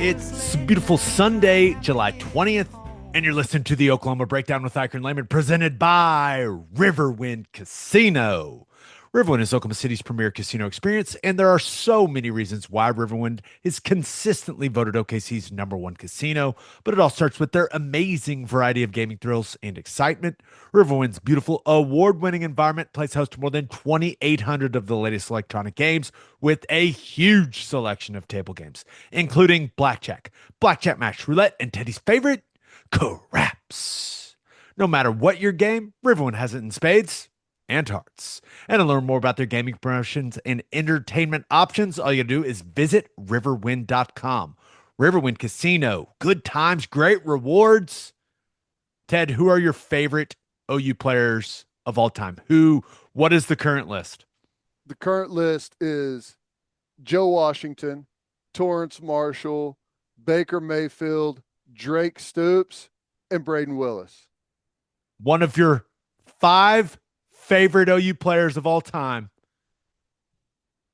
It's a beautiful Sunday, July 20th, and you're listening to the Oklahoma Breakdown with Ikard and Lehman, presented by Riverwind Casino. Riverwind is Oklahoma City's premier casino experience, and there are so many reasons why Riverwind is consistently voted OKC's number one casino, but it all starts with their amazing variety of gaming thrills and excitement. Riverwind's beautiful, award-winning environment plays host to more than 2,800 of the latest electronic games with a huge selection of table games, including blackjack match, roulette, and Teddy's favorite, craps. No matter what your game, Riverwind has it in spades and hearts. And to learn more about their gaming promotions and entertainment options, all you gotta do is visit riverwind.com. Riverwind Casino, good times, great rewards. Ted, who are your favorite OU players of all time? What is the current list? The current list is Joe Washington, Torrance Marshall, Baker Mayfield, Drake Stoops, and Brayden Willis. One of your 5 favorite OU players of all time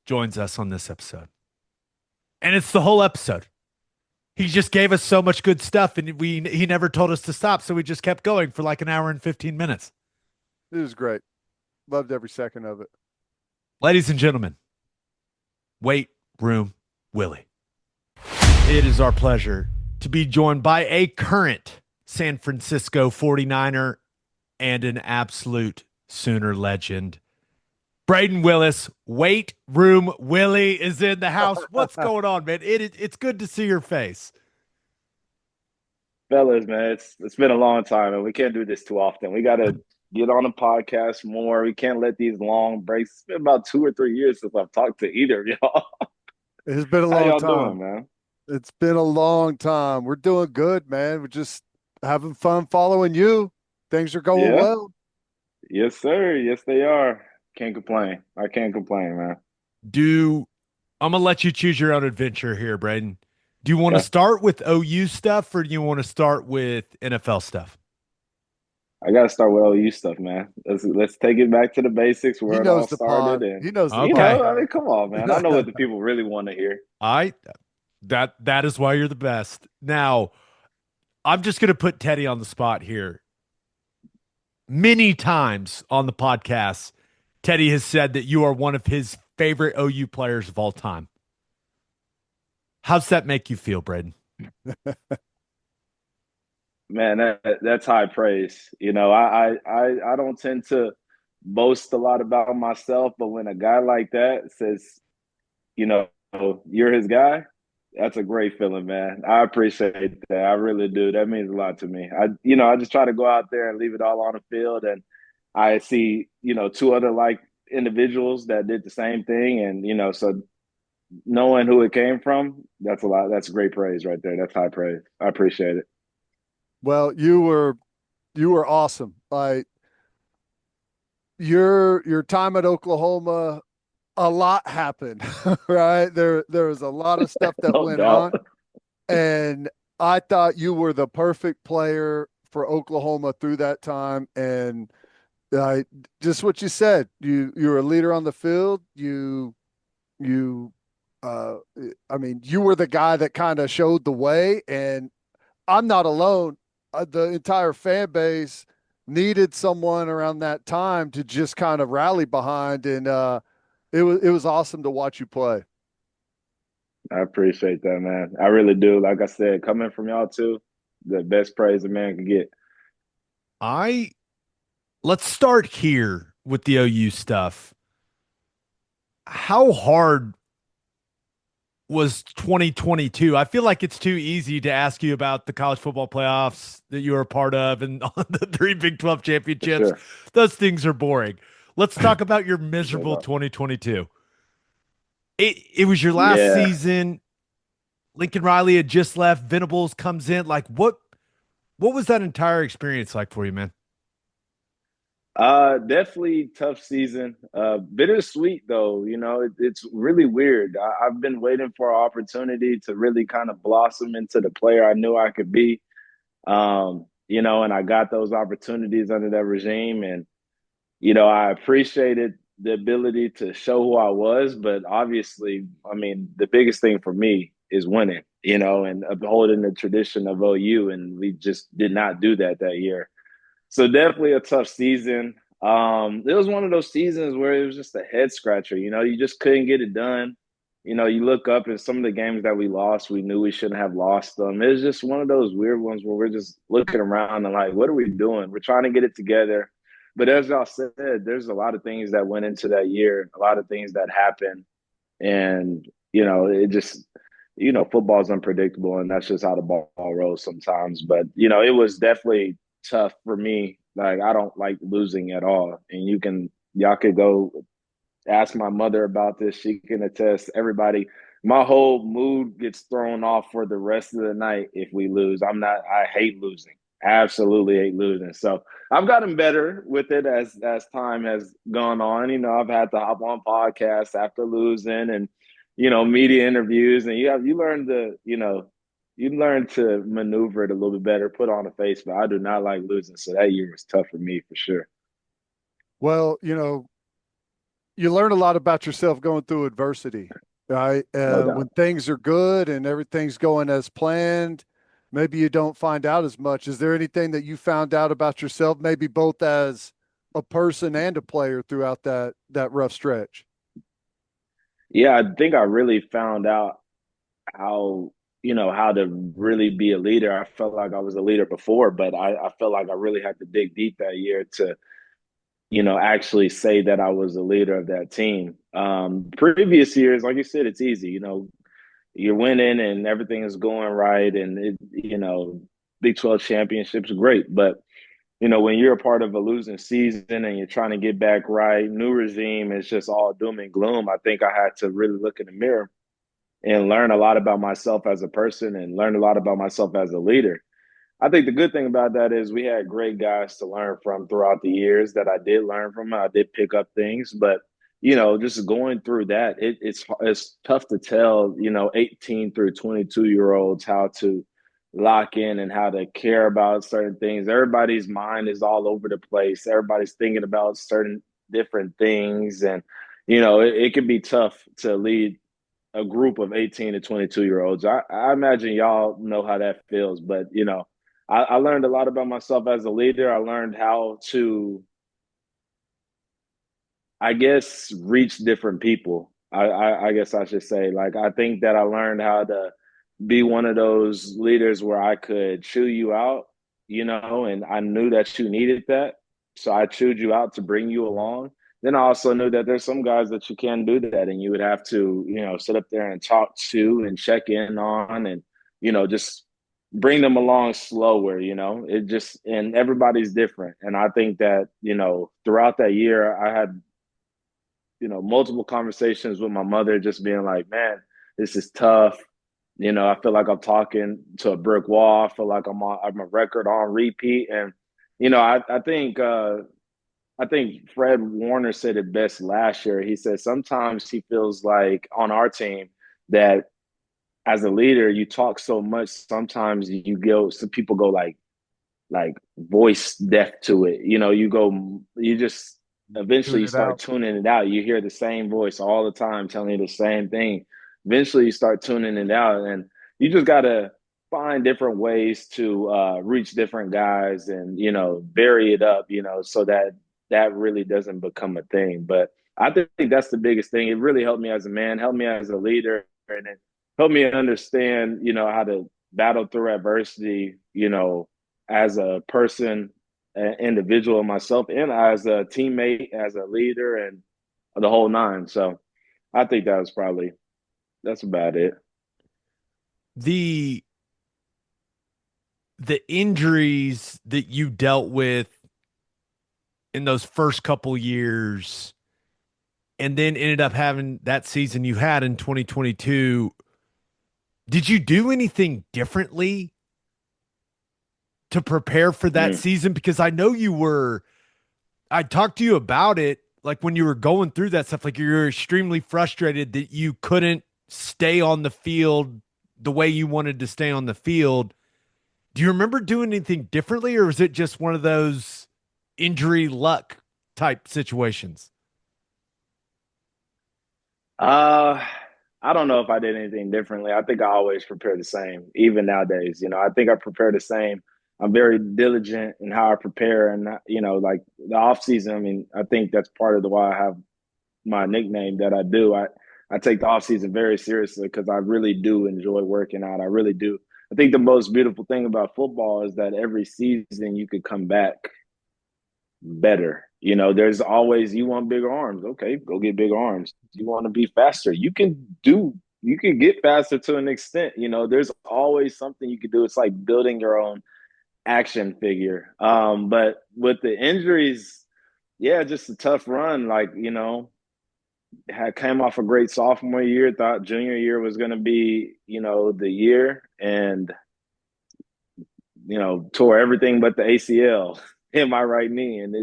joins us on this episode. And it's the whole episode. He just gave us so much good stuff, and he never told us to stop, so we just kept going for like an hour and 15 minutes. It was great. Loved every second of it. Ladies and gentlemen, wait, Room Willy. It is our pleasure to be joined by a current San Francisco 49er and an absolute Sooner legend. Brayden Willis, Wait Room Willy is in the house. What's going on, man? It's good to see your face. Fellas, man, it's been a long time, and we can't do this too often. We got to get on a podcast more. We can't let these long breaks. It's been about 2 or 3 years since I've talked to either of y'all. It's been a How long y'all time. doing, man? It's been a long time. We're doing good, man. We're just having fun following you. Things are going Yeah. well. Yes, sir. Yes, they are. Can't complain. I can't complain, man. I'm gonna let you choose your own adventure here, Brayden. Do you want to Okay. start with OU stuff, or do you want to start with NFL stuff? I got to start with OU stuff, man. Let's take it back to the basics He where it all knows the started, pod. and He knows the Okay. I mean, come on, man. I know what the people really want to hear. I that is why you're the best. Now, I'm just gonna put Teddy on the spot here. Many times on the podcast, Teddy has said that you are one of his favorite OU players of all time. How's that make you feel, Brayden? Man, that's high praise. I don't tend to boast a lot about myself, but when a guy like that says, you know, you're his guy, that's a great feeling, man. I appreciate that. I really do. That means a lot to me. I just try to go out there and leave it all on the field, and I see, 2 other like individuals that did the same thing, and so knowing who it came from, that's a lot. That's great praise right there. That's high praise. I appreciate it. Well, you were awesome. Like your time at Oklahoma, a lot happened, right? There was a lot of stuff that No went on, doubt. and I thought you were the perfect player for Oklahoma through that time. And uh, just what you said, you were a leader on the field. You, uh, I mean, you were the guy that kind of showed the way, and I'm not alone. The entire fan base needed someone around that time to just kind of rally behind, and it was awesome to watch you play. I appreciate that, man. I really do. Like I said, coming from y'all too, the best praise a man can get. I Let's start here with the OU stuff. How hard was 2022? I feel like it's too easy to ask you about the college football playoffs that you were a part of and the 3 Big 12 For championships. sure. Those things are boring. Let's talk about your No miserable doubt. 2022. It was your last Yeah. season. Lincoln Riley had just left. Venables comes in. Like what was that entire experience like for you, man? Definitely tough season. Bittersweet though. It's really weird. I've been waiting for an opportunity to really kind of blossom into the player I knew I could be. And I got those opportunities under that regime, and I appreciated the ability to show who I was, but obviously, I mean, the biggest thing for me is winning. and upholding the tradition of OU, and we just did not do that year. So definitely a tough season. It was one of those seasons where it was just a head scratcher. You just couldn't get it done. You look up at some of the games that we lost, we knew we shouldn't have lost them. It was just one of those weird ones where we're just looking around and like, what are we doing? We're trying to get it together. But as y'all said, there's a lot of things that went into that year, a lot of things that happened. And, it just, football's unpredictable, and that's just how the ball rolls sometimes. But, it was definitely tough for me. Like, I don't like losing at all. And y'all could go ask my mother about this. She can attest. Everybody, my whole mood gets thrown off for the rest of the night if we lose. I hate losing. Absolutely hate losing. So I've gotten better with it as time has gone on. I've had to hop on podcasts after losing, and media interviews, and you learn to maneuver it a little bit better, put on a face. But I do not like losing, so that year was tough for me for sure. Well, you learn a lot about yourself going through adversity, right? No When doubt. things are good and everything's going as planned, maybe you don't find out as much. Is there anything that you found out about yourself, maybe both as a person and a player throughout that rough stretch? Yeah, I think I really found out how how to really be a leader. I felt like I was a leader before, but I felt like I really had to dig deep that year to actually say that I was a leader of that team. Previous years, like you said, it's easy. You're winning and everything is going right, and Big 12 championships are great. But when you're a part of a losing season and you're trying to get back right, new regime, it's just all doom and gloom. I think I had to really look in the mirror and learn a lot about myself as a person and learn a lot about myself as a leader. I think the good thing about that is we had great guys to learn from throughout the years that I did learn from. I did pick up things, but just going through that, it's tough to tell 18 through 22 year olds how to lock in and how to care about certain things. Everybody's mind is all over the place. Everybody's thinking about certain different things, and it can be tough to lead a group of 18 to 22 year olds. I imagine y'all know how that feels, but I learned a lot about myself as a leader. I learned how to, I guess, reach different people. I guess I should say, like, I think that I learned how to be one of those leaders where I could chew you out, and I knew that you needed that. So I chewed you out to bring you along. Then I also knew that there's some guys that you can't do that, and you would have to, sit up there and talk to and check in on, and, just bring them along slower, it just, and everybody's different. And I think that, throughout that year, I had, multiple conversations with my mother, just being like, man, this is tough. I feel like I'm talking to a brick wall. I feel like I'm a record on repeat. And, I think Fred Warner said it best last year. He said sometimes he feels like on our team that as a leader, you talk so much, sometimes some people go like voice deaf to it. You just eventually Tune you it start out. tuning it out. You hear the same voice all the time telling you the same thing. Eventually you start tuning it out, and you just gotta find different ways to reach different guys and vary it up, so that really doesn't become a thing. But I think that's the biggest thing. It really helped me as a man, helped me as a leader, and it helped me understand, how to battle through adversity, as a person, an individual myself, and as a teammate, as a leader, and the whole nine. So I think that's about it. The injuries that you dealt with in those first couple years and then ended up having that season you had in 2022, did you do anything differently to prepare for that Mm. season? Because I know I talked to you about it, like when you were going through that stuff, like you were extremely frustrated that you couldn't stay on the field the way you wanted to stay on the field. Do you remember doing anything differently, or was it just one of those injury luck type situations? Uh I don't know if I did anything differently. I think I always prepare the same, even nowadays. I think I prepare the same. I'm very diligent in how I prepare, and like the off season. I mean, I think that's part of the why I have my nickname that I do. I take the off season very seriously because I really do enjoy working out. I really do. I think the most beautiful thing about football is that every season you could come back better. There's always you want bigger arms. Okay, go get bigger arms. You want to be faster. You can get faster to an extent. There's always something you can do. It's like building your own action figure. But with the injuries, yeah, just a tough run. Like, had came off a great sophomore year, thought junior year was gonna be, the year, and tore everything but the ACL in my right knee. And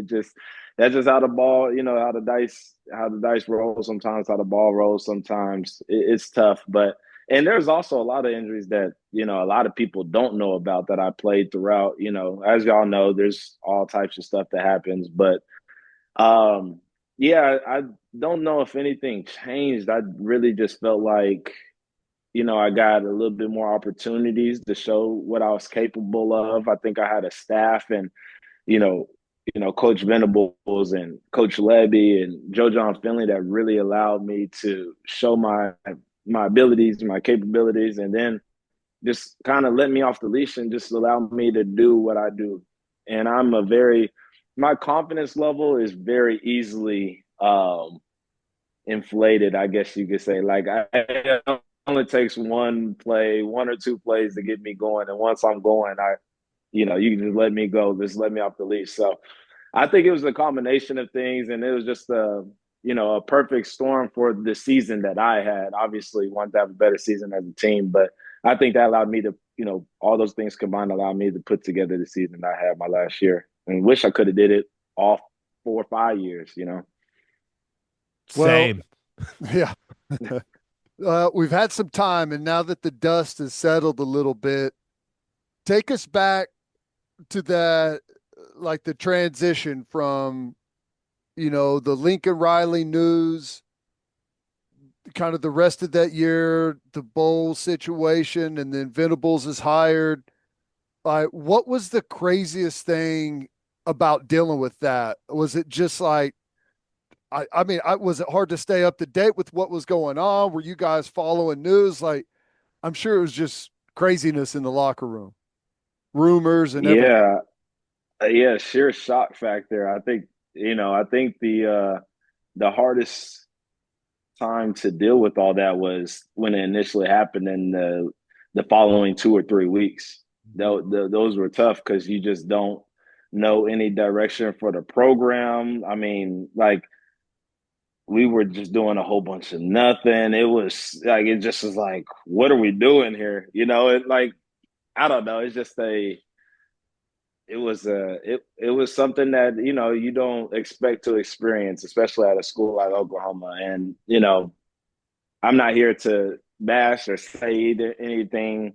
that's just how the ball, how the dice roll sometimes, how the ball rolls sometimes. It's tough. But and there's also a lot of injuries that, a lot of people don't know about that I played throughout. As y'all know, there's all types of stuff that happens. But yeah, I don't know if anything changed. I really just felt like I got a little bit more opportunities to show what I was capable of. I think I had a staff and, you know, Coach Venables and Coach Levy and Joe John Finley that really allowed me to show my abilities, my capabilities, and then just kind of let me off the leash and just allow me to do what I do. And my confidence level is very easily inflated, I guess you could say. Like it only takes one or two plays to get me going, and once I'm going, you can just let me go, just let me off the leash. So I think it was a combination of things, and it was just a perfect storm for the season that I had. Obviously, wanted to have a better season as a team, but I think that allowed me to, all those things combined allowed me to put together the season I had my last year, and wish I could have did it all 4 or 5 years. Well, Same. yeah. We've had some time, and now that the dust has settled a little bit, take us back to that, like the transition from, the Lincoln Riley news, kind of the rest of that year, the bowl situation, and then Venables is hired. What was the craziest thing about dealing with that? Was it just like, I mean, was it hard to stay up to date with what was going on? Were you guys following news? Like, I'm sure it was just craziness in the locker room, rumors and everything. Yeah, yeah, sheer shock factor. I think the hardest time to deal with all that was when it initially happened in the following 2 or 3 weeks. Those were tough because you just don't know any direction for the program. I mean, like we were just doing a whole bunch of nothing. It was like it just was like, what are we doing here? It like I don't know. It's just it was something that you don't expect to experience, especially at a school like Oklahoma. And I'm not here to bash or say anything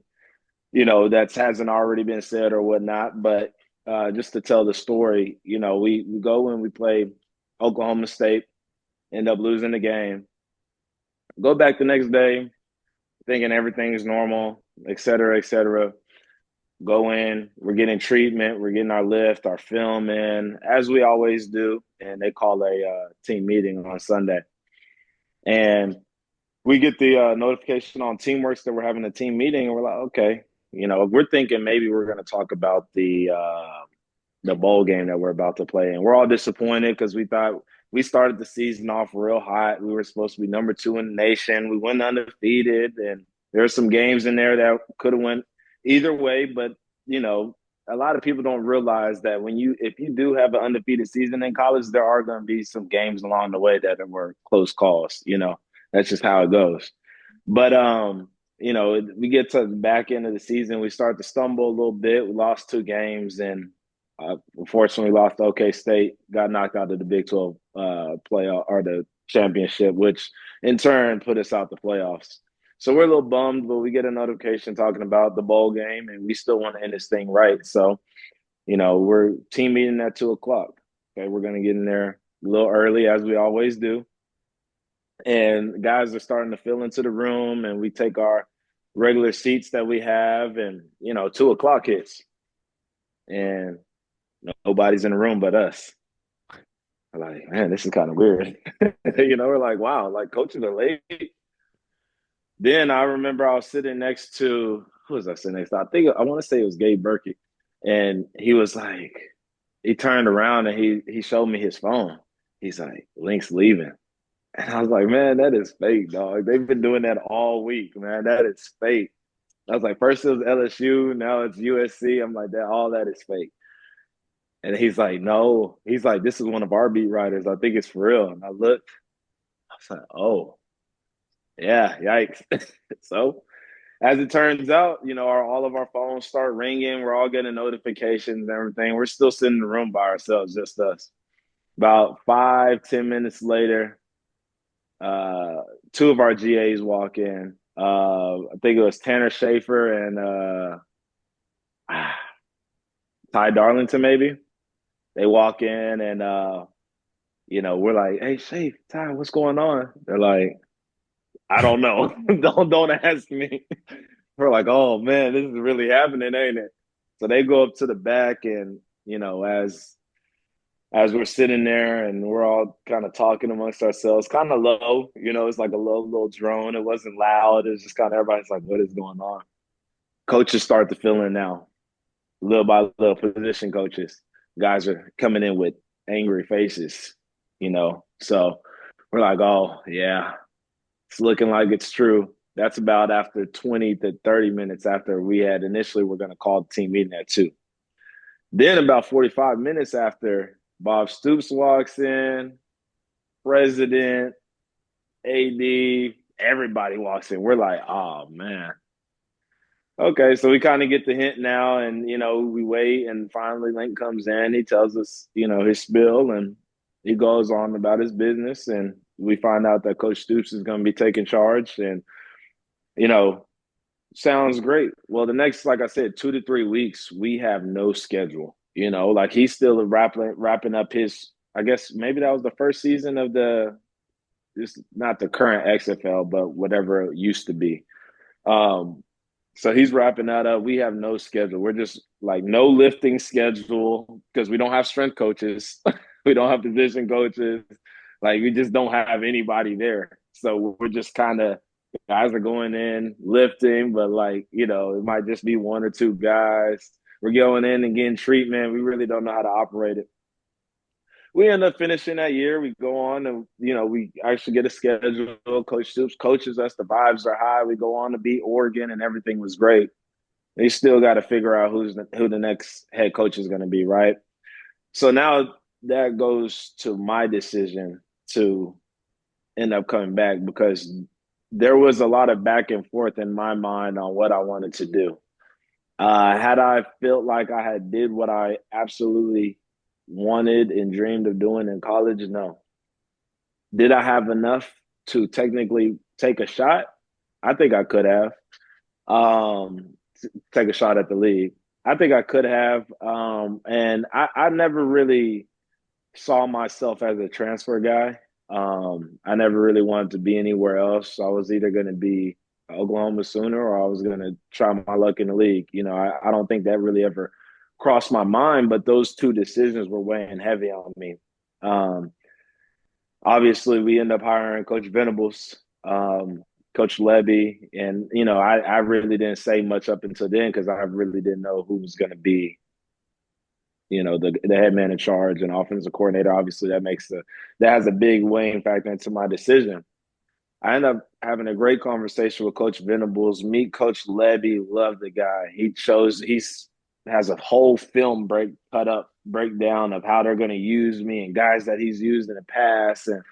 that hasn't already been said or whatnot, but just to tell the story, we go and we play Oklahoma State, end up losing the game, go back the next day thinking everything is normal, et cetera, et cetera. Go in, we're getting treatment, we're getting our lift, our film in, as we always do. And they call a team meeting on Sunday. And we get the notification on Teamworks that we're having a team meeting. And we're like, okay, we're thinking maybe we're going to talk about the bowl game that we're about to play. And we're all disappointed because we thought we started the season off real hot. We were supposed to be number 2 in the nation. We went undefeated, and there are some games in there that could have went either way. But a lot of people don't realize that if you do have an undefeated season in college, there are going to be some games along the way that were close calls. That's just how it goes. But we get to the back end of the season, we start to stumble a little bit. We lost 2 games, and unfortunately lost to OK State, got knocked out of the Big 12 playoff or the championship, which in turn put us out the playoffs. So we're a little bummed, but we get a notification talking about the bowl game, and we still want to end this thing right. So, we're team meeting at 2:00. Okay, we're going to get in there a little early, as we always do. and guys are starting to fill into the room, and we take our regular seats that we have, and 2 o'clock hits, and nobody's in the room but us. I'm like, man, this is kind of weird. We're like, wow, like coaches are late. Then I remember I was sitting next to, who was I sitting next to? I want to say it was Gabe Ikard, and he was like, he turned around and he showed me his phone. He's like, Link's leaving. And I was like, man, that is fake, dog. They've been doing that all week, man. That is fake. I was like, first it was LSU, now it's USC. I'm like, all that is fake. And he's like, no. He's like, this is one of our beat writers. I think it's for real. And I looked, I was like, oh, yeah, yikes. So as it turns out, all of our phones start ringing. We're all getting notifications and everything. We're still sitting in the room by ourselves, just us. About 5-10 minutes later, two of our GAs walk in. I think it was Tanner Schaefer and Ty Darlington, maybe. They walk in and we're like, hey, Schaefer, Ty, what's going on? They're like, I don't know. don't ask me. We're like, oh man, this is really happening, ain't it? So they go up to the back, and as we're sitting there and we're all kind of talking amongst ourselves, kind of low, it's like a low little drone. It wasn't loud. It's just kind of everybody's like, what is going on? Coaches start to fill in now, little by little. Position coaches, guys are coming in with angry faces, So we're like, oh yeah, it's looking like it's true. That's about after 20 to 30 minutes after we had initially we're going to call the team meeting at 2. Then about 45 minutes after, Bob Stoops walks in, president, AD, everybody walks in. We're like, oh, man. Okay, so we kind of get the hint now, and, we wait, and finally Link comes in. He tells us, his spiel, and he goes on about his business, and we find out that Coach Stoops is going to be taking charge, and, sounds great. Well, the next, like I said, 2 to 3 weeks, we have no schedule. Like he's still wrapping up his. I guess maybe that was the first season of it's not the current XFL, but whatever it used to be. So he's wrapping that up. We have no schedule. We're just like no lifting schedule because we don't have strength coaches. We don't have position coaches. Like we just don't have anybody there. So we're just kind of guys are going in lifting, but it might just be 1 or 2 guys. We're going in and getting treatment. We really don't know how to operate it. We end up finishing that year. We go on and, we actually get a schedule. Coach Stoops coaches us. The vibes are high. We go on to beat Oregon and everything was great. They still got to figure out who the next head coach is going to be, right? So now that goes to my decision to end up coming back because there was a lot of back and forth in my mind on what I wanted to do. Had I felt like I had did what I absolutely wanted and dreamed of doing in college? No. Did I have enough to technically take a shot? I think I could have. Take a shot at the league. I think I could have. And I never really saw myself as a transfer guy. I never really wanted to be anywhere else. I was either going to be Oklahoma Sooner or I was going to try my luck in the league. I don't think that really ever crossed my mind, but those 2 decisions were weighing heavy on me. Obviously, we end up hiring Coach Venables, Coach Levy, and, I really didn't say much up until then because I really didn't know who was going to be the head man in charge and offensive coordinator. Obviously, that has a big weighing factor into my decision. I ended up having a great conversation with Coach Venables. Meet Coach Levy, love the guy. He has a whole film breakdown of how they're going to use me and guys that he's used in the past, and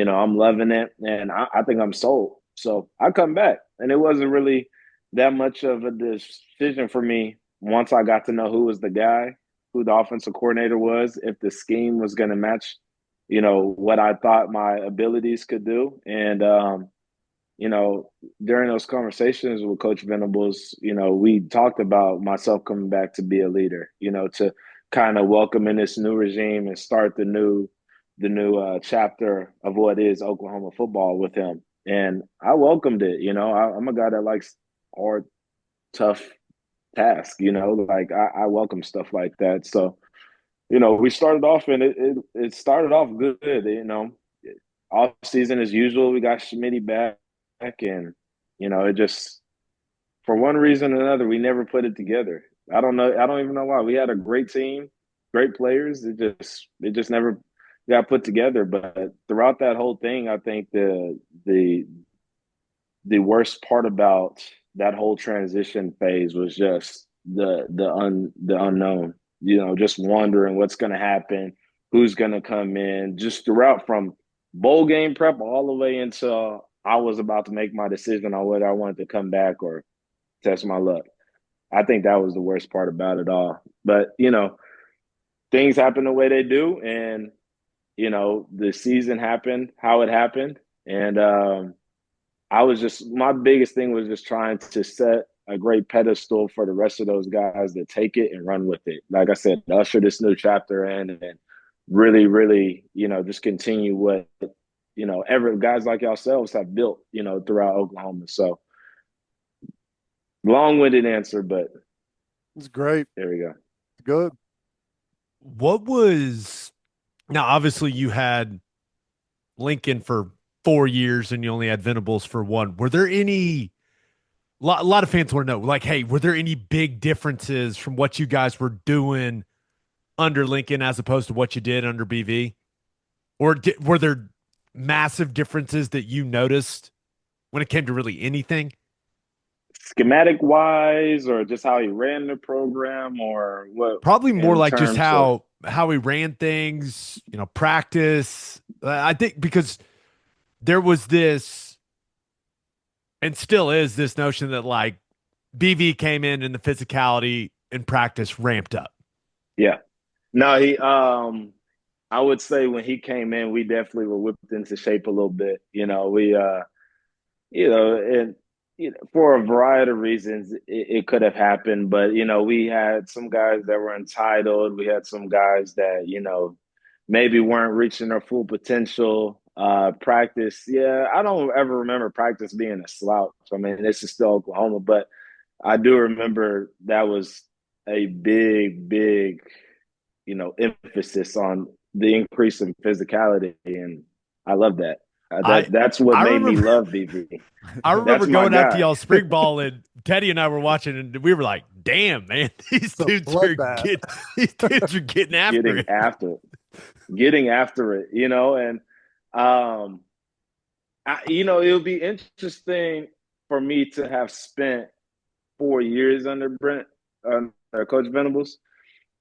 I'm loving it, and I think I'm sold. So I come back, and it wasn't really that much of a decision for me once I got to know who was the guy, who the offensive coordinator was, if the scheme was going to match, what I thought my abilities could do. And, during those conversations with Coach Venables, we talked about myself coming back to be a leader, to kind of welcome in this new regime and start the new chapter of what is Oklahoma football with him, and I welcomed it. I'm a guy that likes hard, tough task. Like I welcome stuff like that. So we started off and it started off good. Off season as usual, we got Schmitty back, and it just for one reason or another we never put it together. I don't know. I don't even know why. We had a great team, great players. It just never got put together. But throughout that whole thing, I think the worst part about that whole transition phase was just the unknown. Just wondering what's going to happen, who's going to come in. Just throughout from bowl game prep all the way until I was about to make my decision on whether I wanted to come back or test my luck. I think that was the worst part about it all. But things happen the way they do, and the season happened how it happened, and my biggest thing was just trying to set a great pedestal for the rest of those guys that take it and run with it. Like I said, usher this new chapter in and really, really, just continue what, every guys like yourselves have built, throughout Oklahoma. So long-winded answer, but It's great. there we go. Good. What was now? Obviously, you had Lincoln for 4 years, and you only had Venables for one. Were there any? A lot of fans want to know, like, hey, were there any big differences from what you guys were doing under Lincoln as opposed to what you did under BV, or were there massive differences that you noticed when it came to really anything? Schematic wise, or just how he ran the program, or what Probably more in like just terms of how he ran things, practice. I think because there was this, and still is this notion that like BV came in and the physicality in practice ramped up. yeah. No, he I would say when he came in, we definitely were whipped into shape a little bit. We and for a variety of reasons it could have happened, but we had some guys that were entitled. We had some guys that maybe weren't reaching their full potential. Practice, yeah, I don't ever remember practice being a slouch. I mean, this is still Oklahoma, but I do remember that was a big emphasis on the increase in physicality, and I love that. I That's what I made me remember love BV. I remember That's my going out to guy. y'all spring ball and Teddy and I were watching and we were like, damn, man, these It's a dudes are bloodbath. these dudes are getting after getting it. after it, getting after it, and it would be interesting for me to have spent 4 years under Coach Venables,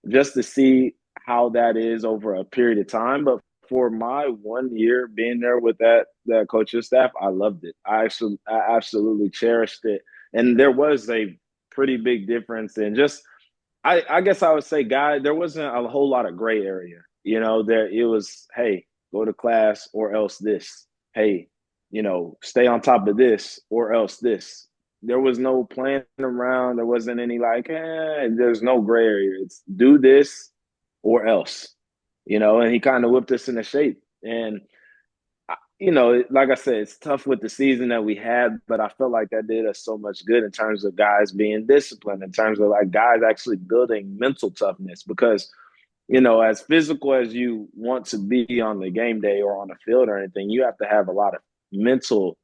just to see how that is over a period of time. But for my 1 year being there with that coaching staff, I loved it. I absolutely cherished it, and there was a pretty big difference in just. I guess I would say, guy, there wasn't a whole lot of gray area. There it was, hey, go to class or else this. Hey, stay on top of this or else this. There was no playing around. There wasn't any like, there's no gray area. It's do this or else, and he kind of whipped us into shape. And like I said, it's tough with the season that we had, but I felt like that did us so much good in terms of guys being disciplined, in terms of like guys actually building mental toughness. Because, as physical as you want to be on the game day or on the field or anything, you have to have a lot of mental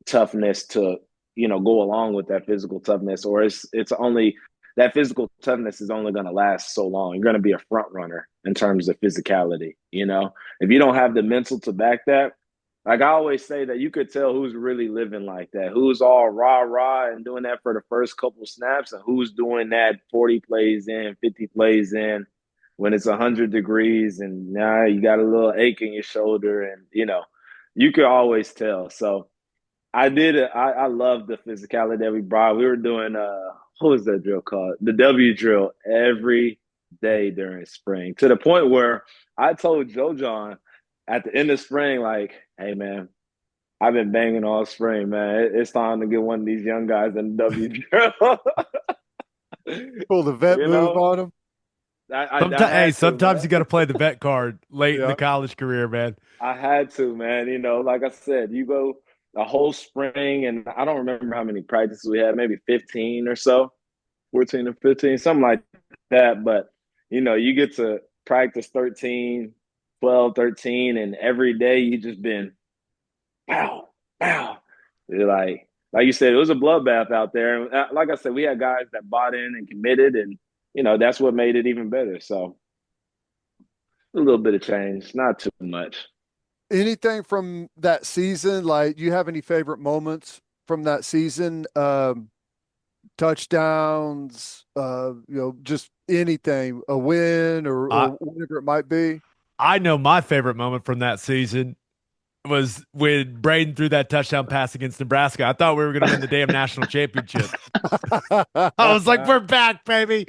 toughness to, go along with that physical toughness, or it's only that physical toughness is only going to last so long. You're going to be a front runner in terms of physicality. If you don't have the mental to back that, like I always say, that you could tell who's really living like that, who's all rah and doing that for the first couple snaps, and who's doing that 40 plays in, 50 plays in, when it's 100 degrees and now you got a little ache in your shoulder, and you could always tell. So I did it. I love the physicality that we brought. We were doing what was that drill called? The W drill every day during spring, to the point where I told Joe John at the end of spring, like, hey man, I've been banging all spring, man. It's time to get one of these young guys in the W drill. Pull the vet you move know? on him. Hey, had to, sometimes man. you got to play the vet card late in the Yeah. college career, man. I had to, man. You know, like I said, you go a whole spring, and I don't remember how many practices we had, maybe 15 or so, 14 or 15, something like that. But, you know, you get to practice 13, 12, 13, and every day you just been, wow, wow. You're like you said, it was a bloodbath out there. And like I said, we had guys that bought in and committed, and, you know, that's what made it even better. So a little bit of change, not too much. Anything from that season? Like, do you have any favorite moments from that season? Touchdowns, just anything, a win or I whatever it might be. I know my favorite moment from that season was when Brayden threw that touchdown pass against Nebraska. I thought we were going to win the damn national championship. I was like, we're back, baby.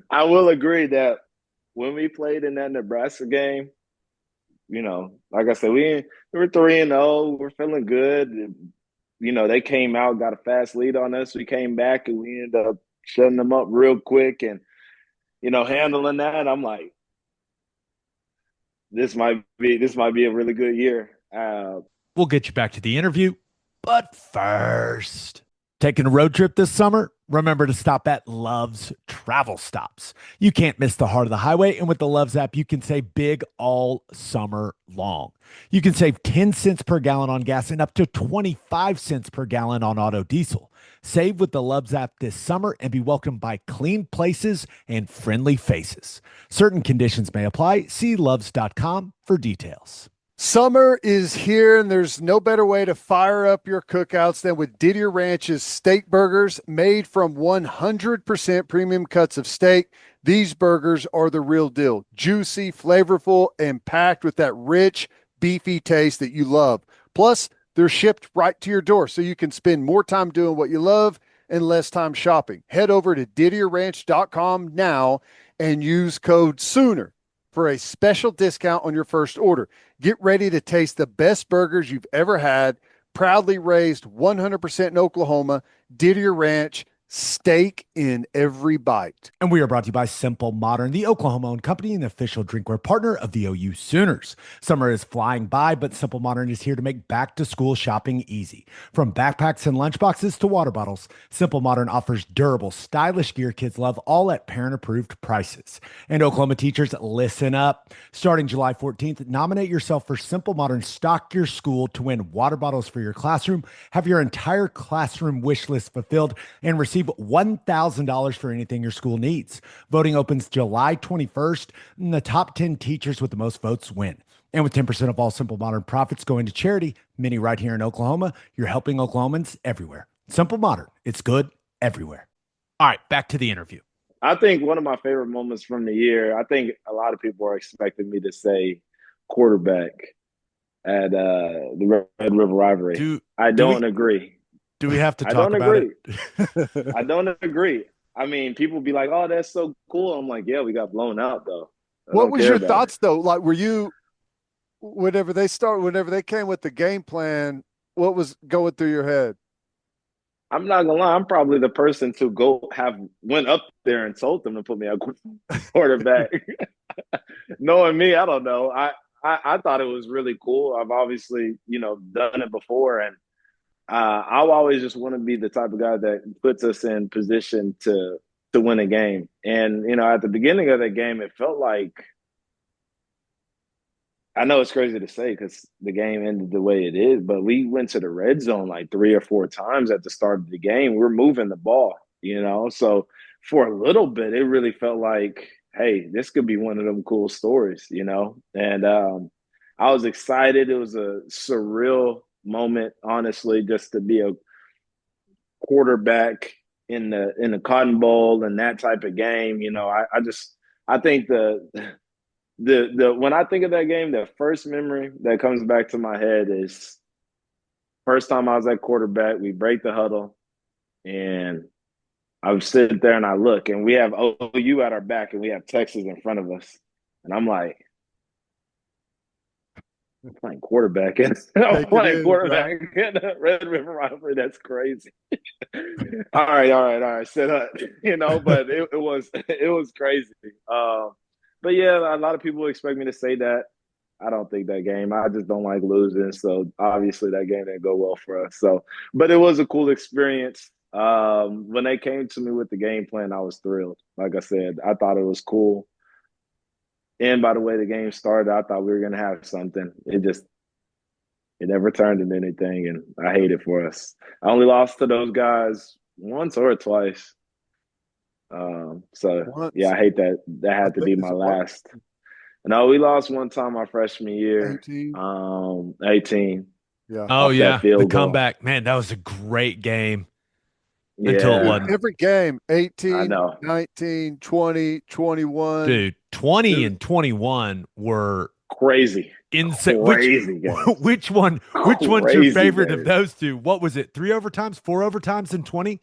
I will agree that when we played in that Nebraska game, you know, like I said, we were 3-0. We're feeling good. You know, they came out, got a fast lead on us. We came back and we ended up shutting them up real quick and, you know, handling that. I'm like, this might be a really good year. We'll get you back to the interview. But first, taking a road trip this summer? Remember to stop at Love's Travel Stops. You can't miss the heart of the highway, and with the Love's app, you can save big all summer long. You can save 10 cents per gallon on gas and up to 25 cents per gallon on auto diesel. Save with the Love's app this summer and be welcomed by clean places and friendly faces. Certain conditions may apply. See loves.com for details. Summer is here, and there's no better way to fire up your cookouts than with Didier Ranch's steak burgers made from 100% premium cuts of steak. These burgers are the real deal, juicy, flavorful, and packed with that rich, beefy taste that you love. Plus, they're shipped right to your door, so you can spend more time doing what you love and less time shopping. Head over to DidierRanch.com now and use code SOONER for a special discount on your first order. Get ready to taste the best burgers you've ever had. Proudly raised 100% in Oklahoma. Didier Ranch, steak in every bite. And we are brought to you by Simple Modern, the Oklahoma-owned company and official drinkware partner of the OU Sooners. Summer is flying by, but Simple Modern is here to make back-to-school shopping easy. From backpacks and lunchboxes to water bottles, Simple Modern offers durable, stylish gear kids love, all at parent-approved prices. And Oklahoma teachers, listen up. Starting July 14th, nominate yourself for Simple Modern Stock Your School to win water bottles for your classroom, have your entire classroom wish list fulfilled, and receive $1,000 for anything your school needs. Voting opens July 21st, and the top 10 teachers with the most votes win. And with 10% of all Simple Modern profits going to charity, many right here in Oklahoma, you're helping Oklahomans everywhere. Simple Modern, it's good everywhere. All right, back to the interview. I think one of my favorite moments from the year, I think a lot of people are expecting me to say quarterback at the Red River Rivalry. I don't agree. Do we have to I talk don't about agree. it? I don't agree. I mean, people be like, "Oh, that's so cool." I'm like, "Yeah, we got blown out though." What was your thoughts though? Like, were you, whenever they came with the game plan, what was going through your head? I'm not gonna lie. I'm probably the person to went up there and told them to put me at quarterback. Knowing me, I don't know. I thought it was really cool. I've obviously, you know, done it before, and I'll always just want to be the type of guy that puts us in position to win a game. And you know, at the beginning of that game, it felt like, I know it's crazy to say because the game ended the way it is, but we went to the red zone like 3 or 4 times at the start of the game. We're moving the ball, you know. So for a little bit, it really felt like, hey, this could be one of them cool stories, you know. And I was excited. It was a surreal moment, honestly, just to be a quarterback in the Cotton Bowl and that type of game. You know, I think the when I think of that game, the first memory that comes back to my head is first time I was at quarterback. We break the huddle, and I sit there and I look, and we have OU at our back, and we have Texas in front of us, and I'm like, playing quarterback and I'm Take it playing in, quarterback in the Red River rivalry. That's crazy. All right. Sit up. But it was crazy. But yeah, a lot of people expect me to say that. I don't think that game. I just don't like losing. So obviously that game didn't go well for us. So, but it was a cool experience. When they came to me with the game plan, I was thrilled. Like I said, I thought it was cool. And by the way the game started, I thought we were gonna have something. It never turned into anything, and I hate it for us. I only lost to those guys once or twice. So yeah, Once. I hate that. That I had to think be is my it what? last. No, we lost one time my freshman year, 18. 18 Yeah. Oh off that yeah, the field goal. comeback. Man, that was a great game until it Dude, Yeah, wasn't. every game, I 18, know. 19, 20, 21. Dude, 20 Dude, and 21 were Crazy, insane. Which crazy games. which one's your Crazy favorite of games. those two? What was it? 3 overtimes, 4 overtimes and 20?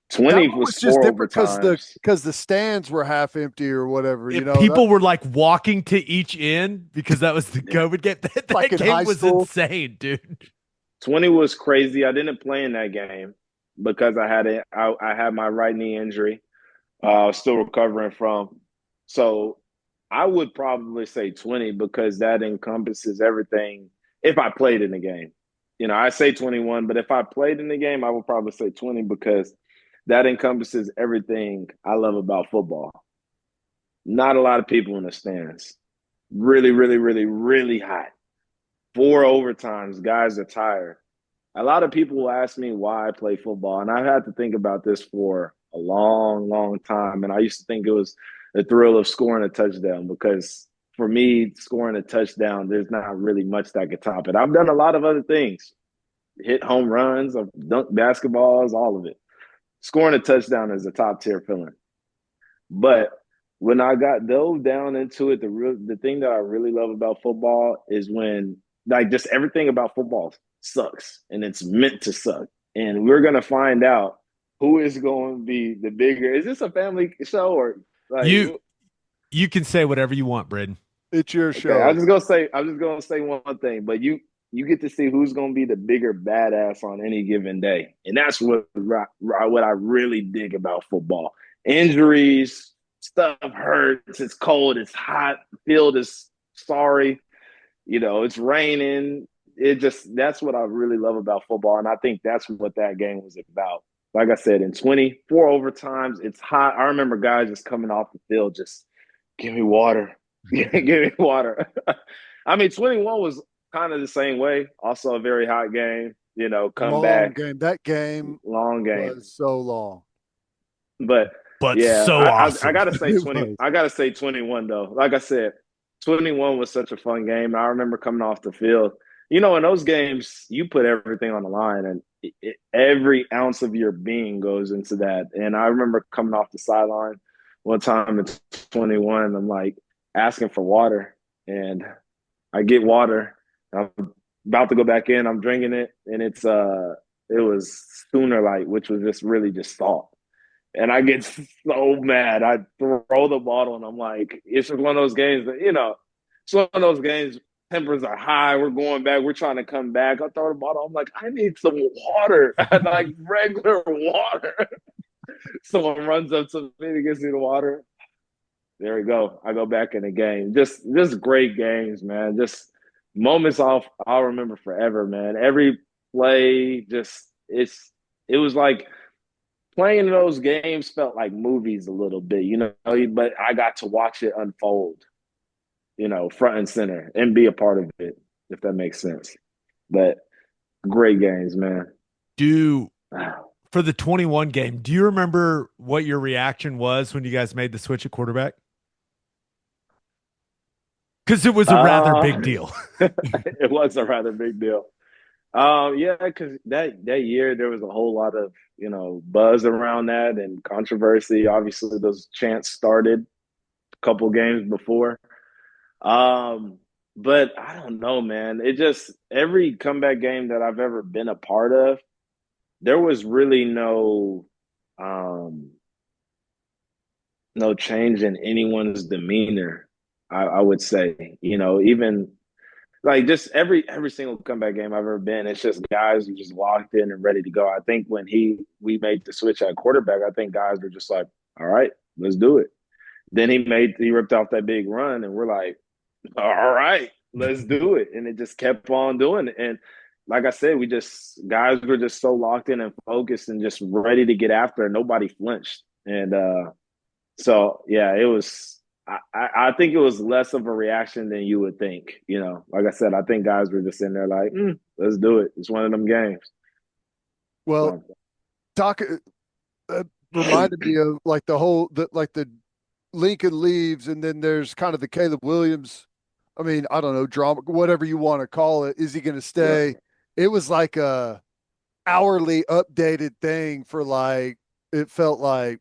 that 20 one was was just four different because overtimes. the stands were half empty or whatever. If That people were like walking to each end because that was the Yeah. COVID game. That, like that in game high was school. insane, dude. 20 was crazy. I didn't play in that game because I had my right knee injury. Still recovering from. So I would probably say 20 because that encompasses everything. If I played in the game, I say 21, but if I played in the game, I would probably say 20 because that encompasses everything I love about football. Not a lot of people in the stands. Really, really, really, really hot. 4 overtimes, guys are tired. A lot of people will ask me why I play football, and I've had to think about this for a long, long time. And I used to think it was the thrill of scoring a touchdown because for me, scoring a touchdown, there's not really much that could top it. I've done a lot of other things, hit home runs, I've dunked basketballs, all of it. Scoring a touchdown is a top tier feeling. But when I got dove down into it, the thing that I really love about football is when like just everything about football sucks and it's meant to suck. And we're gonna find out who is going to be the bigger. Is this a family show or like You you can say whatever you want, Braden. It's your okay, show. I'm just gonna say one thing, but you get to see who's gonna be the bigger badass on any given day. And that's what I really dig about football. Injuries, stuff hurts, it's cold, it's hot, field is sorry, it's raining. That's what I really love about football. And I think that's what that game was about. Like I said, in 24 overtimes, it's hot. I remember guys just coming off the field, just give me water. Give me water. I mean, 21 was kind of the same way. Also a very hot game, come Long back, game. That game long game. was so long. But But yeah, so I awesome. gotta say It 20. was. I gotta say 21 though. Like I said, 21 was such a fun game. I remember coming off the field. In those games, you put everything on the line, and every ounce of your being goes into that. And I remember coming off the sideline one time at 21. I'm like asking for water, and I get water. I'm about to go back in. I'm drinking it, and it was Sooner Light, which was just really just salt. And I get so mad. I throw the bottle and I'm like, it's just one of those games that, it's one of those games, tempers are high. We're going back. We're trying to come back. I throw the bottle. I'm like, I need some water, like regular water. Someone runs up to me to get me the water. There we go. I go back in the game. Just great games, man. Just moments I'll remember forever, man. Every play, it was like playing those games felt like movies a little bit, but I got to watch it unfold, front and center and be a part of it, if that makes sense. But great games, man. Do for the 21 game, do you remember what your reaction was when you guys made the switch at quarterback? Because it was a rather big deal. It was a rather big deal. Yeah, because that year there was a whole lot of buzz around that and controversy. Obviously, those chants started a couple games before. But I don't know, man. It just every comeback game that I've ever been a part of, there was really no change in anyone's demeanor. I would say, even like just every single comeback game I've ever been, it's just guys who just locked in and ready to go. I think when we made the switch at quarterback, I think guys were just like, all right, let's do it. Then he ripped off that big run, and we're like, all right, let's do it. And it just kept on doing it. And like I said, guys were just so locked in and focused and just ready to get after it. Nobody flinched. And so yeah, it was I think it was less of a reaction than you would think. You know, like I said, I think guys were just in there like, let's do it. It's one of them games. Well, talk reminded me of like the Lincoln leaves, and then there's kind of the Caleb Williams. I mean, I don't know, drama, whatever you want to call it. Is he going to stay? Yeah. It was like a hourly updated thing for like, it felt like,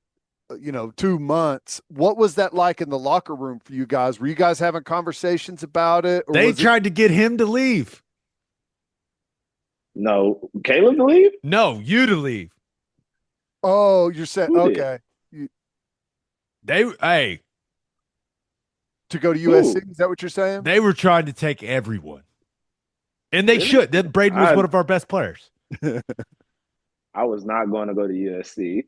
2 months. What was that like in the locker room for you guys? Were you guys having conversations about it? Or They tried to get him to leave. No, Caleb to leave? No, you to leave. Oh, you're saying, okay. Hey, to go to USC? Is that what you're saying? they were trying to take everyone. And they should. That Brayden was one of our best players. I was not going to go to USC.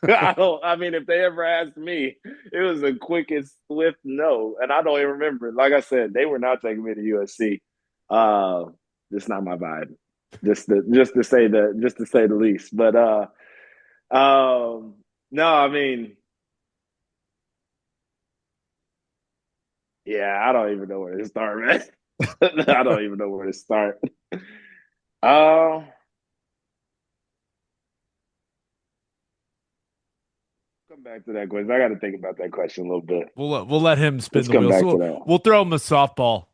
I mean, if they ever asked me, it was a quick and swift no. And I don't even remember. Like I said, they were not taking me to USC. It's not my vibe. Just to say the least. But no, I mean, yeah, I don't even know where to start, man. I don't even know where to start. Come back to that question. I got to think about that question a little bit. We'll let him spin Let's the come wheel. back So to that. we'll throw him a softball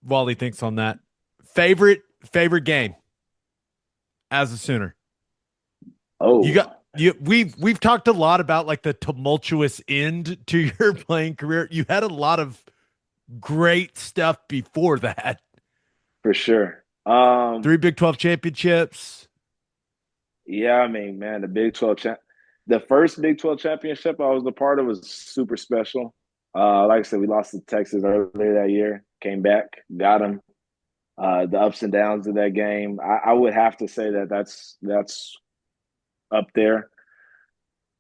while he thinks on that. Favorite game as a Sooner. Oh, we've talked a lot about like the tumultuous end to your playing career. You had a lot of great stuff before that. For sure. 3 Big 12 championships. Yeah, I mean, man, the first Big 12 championship I was a part of was super special. Like I said, we lost to Texas earlier that year, came back, got them. The ups and downs of that game, I would have to say that's up there.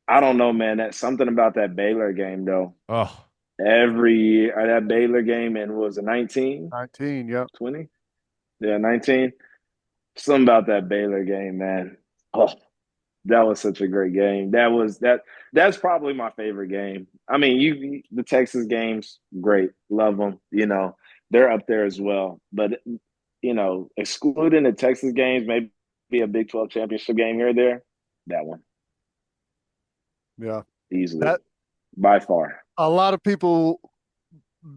I don't know, man. That's something about that Baylor game, though. Oh, Every year, that Baylor game, and was it 19? 19, yep. 20? Yeah, 19. Something about that Baylor game, man. Oh, that was such a great game. That's probably my favorite game. I mean, the Texas games, great. Love them. You know, they're up there as well. But, excluding the Texas games, maybe a Big 12 championship game here or there, that one. Yeah. Easily. By far. A lot of people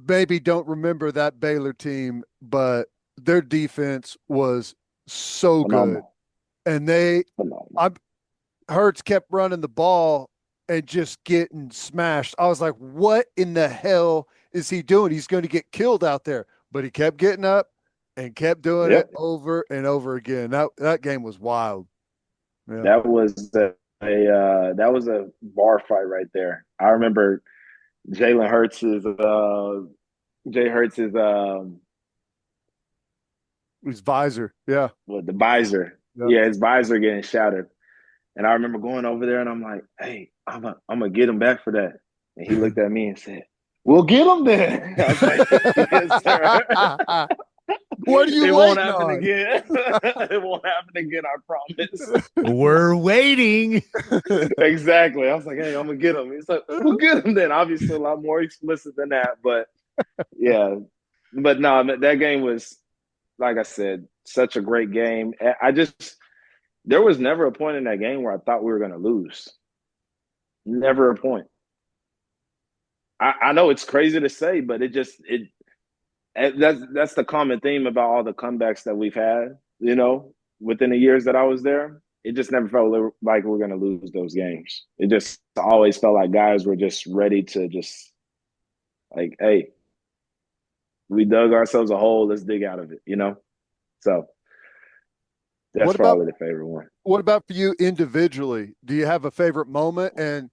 maybe don't remember that Baylor team, but their defense was so Phenomenal. good. And Hurts kept running the ball and just getting smashed. I was like, what in the hell is he doing? He's going to get killed out there. But he kept getting up and kept doing it over and over again. That game was wild. Yeah. That was a bar fight right there. I remember Jalen Hurts his visor. Yeah. Well, the visor. Yep. Yeah, his visor getting shattered. And I remember going over there and I'm like, hey, I'm gonna get him back for that. And he looked at me and said, we'll get him then. I was like, yes, sir. What are you It won't happen on? again. It won't happen again, I promise. We're waiting. Exactly. I was like, hey, I'm gonna get him. He's like, we'll get him then. Obviously a lot more explicit than that, but yeah. But no, that game was, like I said, such a great game. There was never a point in that game where I thought we were gonna lose. Never a point. I know it's crazy to say, but that's the common theme about all the comebacks that we've had, within the years that I was there. It just never felt like we're going to lose those games. It just always felt like guys were just ready to just like, hey, we dug ourselves a hole. Let's dig out of it, So that's probably the favorite one. What about for you individually? Do you have a favorite moment? And,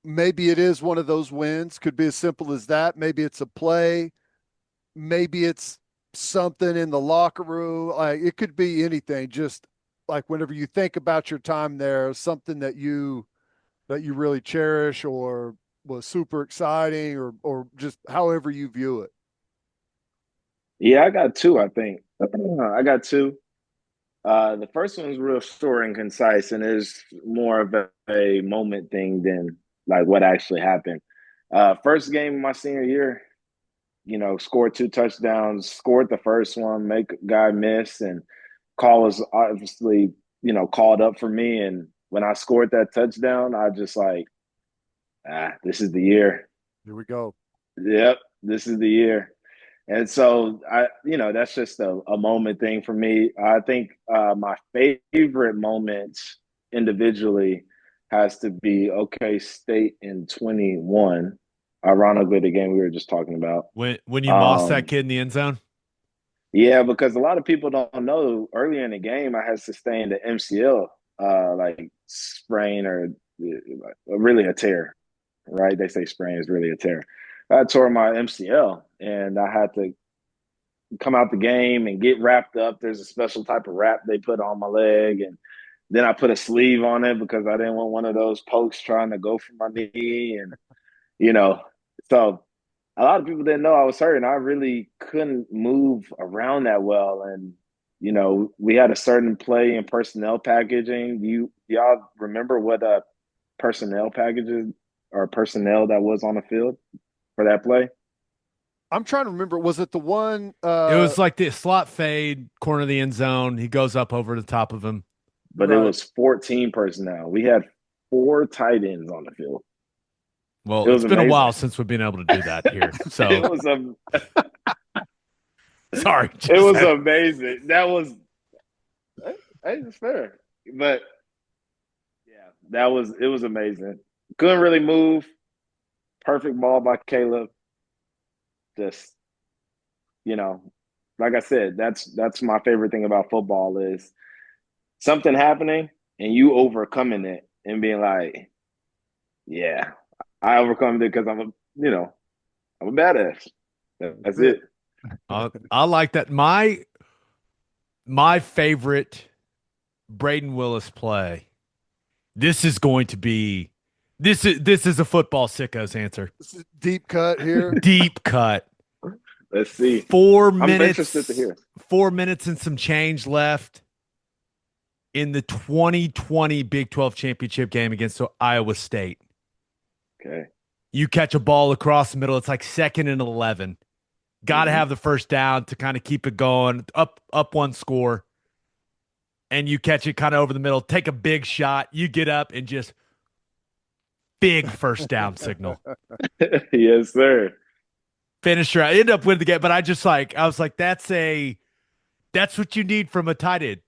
maybe it is one of those wins. Could be as simple as that. Maybe it's a play. maybe it's something in the locker room. Like it could be anything. Just like whenever you think about your time there, something that you really cherish or was super exciting or just however you view it. Yeah, I got two, I think. I got two. The first one's real short and concise, and is more of a moment thing than like what actually happened. First game of my senior year, scored two touchdowns, scored the first one, make a guy miss, and call was obviously, called up for me. And when I scored that touchdown, I just like, this is the year. Here we go. Yep, this is the year. And so that's just a moment thing for me. I think my favorite moment individually has to be OK State in 21. Ironically, the game we were just talking about. When you mossed that kid in the end zone? Yeah, because a lot of people don't know earlier in the game I had sustained an MCL, like sprain or really a tear, right? They say sprain is really a tear. I tore my MCL and I had to come out the game and get wrapped up. There's a special type of wrap they put on my leg. And then I put a sleeve on it because I didn't want one of those pokes trying to go for my knee. And, so a lot of people didn't know I was hurt and I really couldn't move around that well. And, we had a certain play in personnel packaging. Y'all remember what personnel packages or personnel that was on the field for that play? I'm trying to remember. Was it the one? It was like the slot fade, corner of the end zone. He goes up over the top of him. But It was 14 personnel. We had 4 tight ends on the field. Well, it's been a while since we've been able to do that here. So it was sorry. It was amazing. That was it's fair. But yeah, it was amazing. Couldn't really move. Perfect ball by Caleb. Just, like I said, that's my favorite thing about football is something happening and you overcoming it and being like, yeah, I overcome it because I'm a badass. That's it. I like that. My favorite Brayden Willis play. This is going to be this is a football sicko's answer. This is deep cut here. Deep cut. Let's see. 4 minutes. I'm interested to hear. 4 minutes and some change left in the 2020 Big 12 championship game against Iowa State. Okay. You catch a ball across the middle. It's like 2nd and 11. Got to have the first down to kind of keep it going. Up one score. And you catch it kind of over the middle. Take a big shot. You get up and just big first down signal. Yes, sir. Finisher. I end up winning the game, but I was like, that's what you need from a tight end.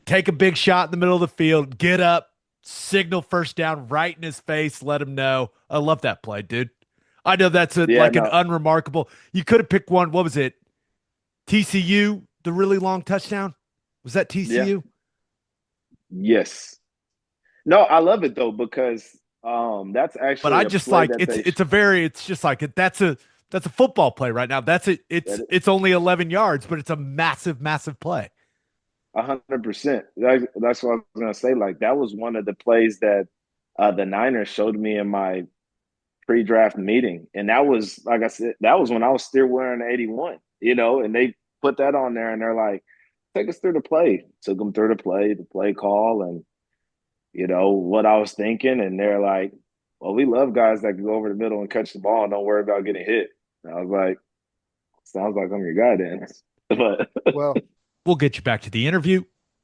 Take a big shot in the middle of the field, get up, signal first down right in his face, let him know. I love that play, dude. I know that's an unremarkable. You could have picked one. What was it? TCU, the really long touchdown. Was that TCU? Yeah. Yes. No, I love it though because that's actually. But I just like it's just like that's a football play right now. It's only 11 yards, but it's a massive, massive play. 100%. That's what I was gonna say. Like that was one of the plays that the Niners showed me in my pre-draft meeting, and that was, like I said, that was when I was still wearing 81. And they put that on there, and they're like, "Take us through the play." Took them through the play call, and what I was thinking, and they're like, "Well, we love guys that can go over the middle and catch the ball and don't worry about getting hit." And I was like, "Sounds like I'm your guy, then." But well, we'll get you back to the interview,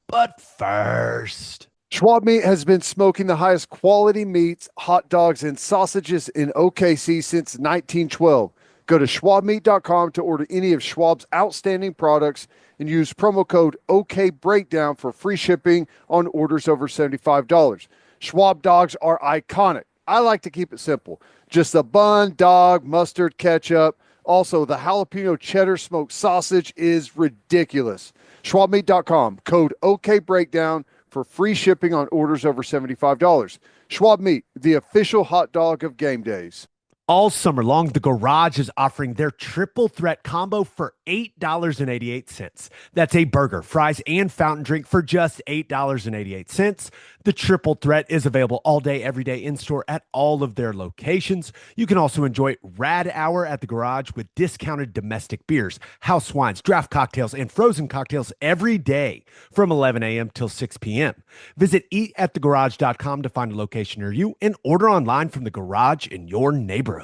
but first, Schwab Meat has been smoking the highest quality meats, hot dogs, and sausages in OKC since 1912. Go to schwabmeat.com to order any of Schwab's outstanding products and use promo code OKBreakdown for free shipping on orders over $75. Schwab dogs are iconic. I like to keep it simple. Just a bun, dog, mustard, ketchup. Also, the jalapeno cheddar smoked sausage is ridiculous. schwabmeat.com, code OKBreakdown for free shipping on orders over $75. Schwab Meat, the official hot dog of game days. All summer long, the Garage is offering their triple threat combo for $8.88. That's a burger, fries, and fountain drink for just $8.88. The triple threat is available all day, every day in store at all of their locations. You can also enjoy Rad Hour at the Garage with discounted domestic beers, house wines, draft cocktails, and frozen cocktails every day from 11 a.m. till 6 p.m. Visit eatatthegarage.com to find a location near you and order online from the garage in your neighborhood.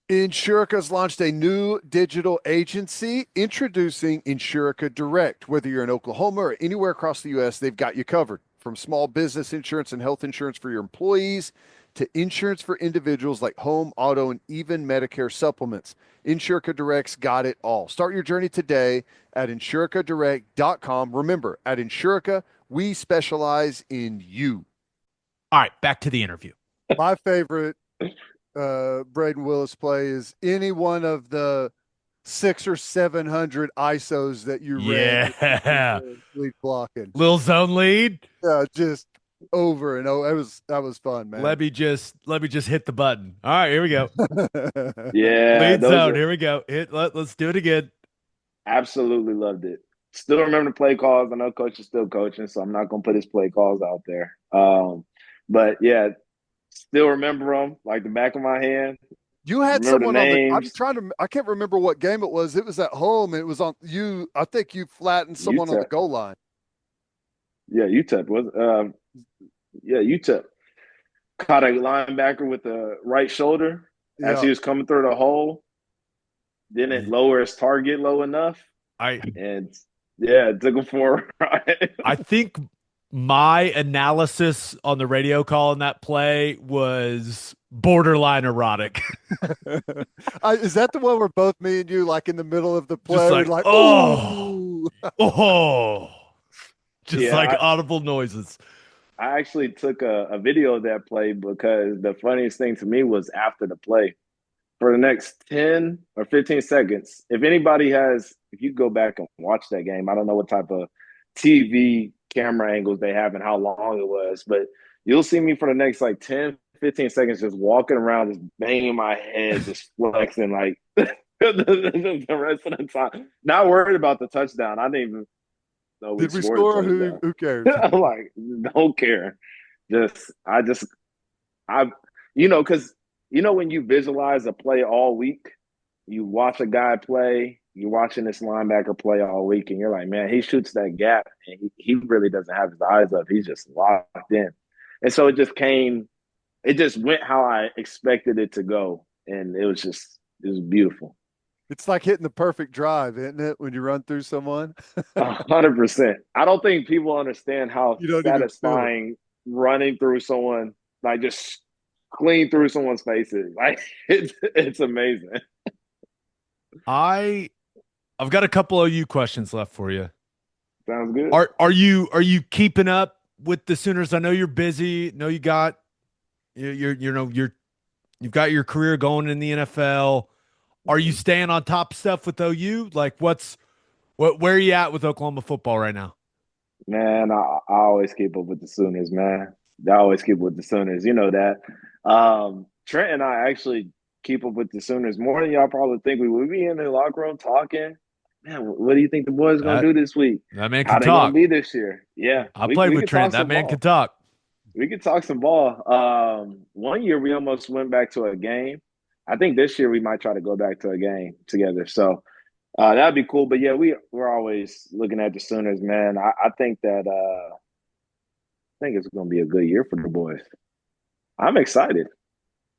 Insurica's launched a new digital agency introducing Insurica Direct. Whether you're in Oklahoma or anywhere across the U.S., they've got you covered. From small business insurance and health insurance for your employees to insurance for individuals like home, auto, and even Medicare supplements. Insurica Direct's got it all. Start your journey today at insuricadirect.com. Remember, at Insurica, we specialize in you. All right, back to the interview. My favorite Brayden Willis play is any one of the 600 or 700 ISOs that you read. Yeah. Lead blocking. Little zone lead. Yeah, just over and over. That was fun, man. Let me just hit the button. All right, here we go. Yeah, Lead zone. Here we go. Let's do it again. Absolutely loved it. Still remember the play calls. I know coach is still coaching, so I'm not gonna put his play calls out there. But yeah, still remember them like the back of my hand. You had Remember someone the on the. I'm names. trying to. I can't remember what game it was. It was at home, and it was on you. I think you flattened someone on the UTEP. goal line. Yeah, UTEP was. Yeah, UTEP caught a linebacker with the right shoulder as he was coming through the hole. Didn't lower his target low enough, and yeah, it took him for a ride. I think my analysis on the radio call in that play was borderline erotic. Is that the one where both me and you, like in the middle of the play, Just like, like, oh, just Yeah, like audible noises. I actually took a video of that play because the funniest thing to me was after the play. For the next 10 or 15 seconds, if you go back and watch that game, I don't know what type of TV camera angles they have and how long it was, but you'll see me for the next like 10, 15 seconds just walking around, just banging my head, just flexing like the rest of the time. Not worried about the touchdown. I didn't even know we did we scored score? a touchdown. Who cares? I'm like, don't care. Because when you visualize a play all week, you watch a guy play, you're watching this linebacker play all week, and you're like, man, he shoots that gap, and he really doesn't have his eyes up. He's just locked in. And so it just went how I expected it to go, and it was beautiful. It's like hitting the perfect drive, isn't it, when you run through someone? 100%. I don't think people understand how satisfying running through someone, like just clean through someone's faces. Like it's amazing. I've got a couple of questions left for you. Sounds good. Are you keeping up with the Sooners? I know you're busy. Know you've got your career going in the NFL. Are you staying on top of stuff with OU? Like where are you at with Oklahoma football right now? Man, I always keep up with the Sooners, man. I always keep up with the Sooners. You know that. Trent and I actually keep up with the Sooners more than y'all probably think. We would be in the locker room talking. Man, what do you think the boys going to do this week? That man How can they talk. going to be this year? Yeah. I played with Trent. That man can talk. We could talk some ball. One year we almost went back to a game. I think this year we might try to go back to a game together. So that'd be cool. But yeah, we're always looking at the Sooners, man. I think that I think it's going to be a good year for the boys. I'm excited.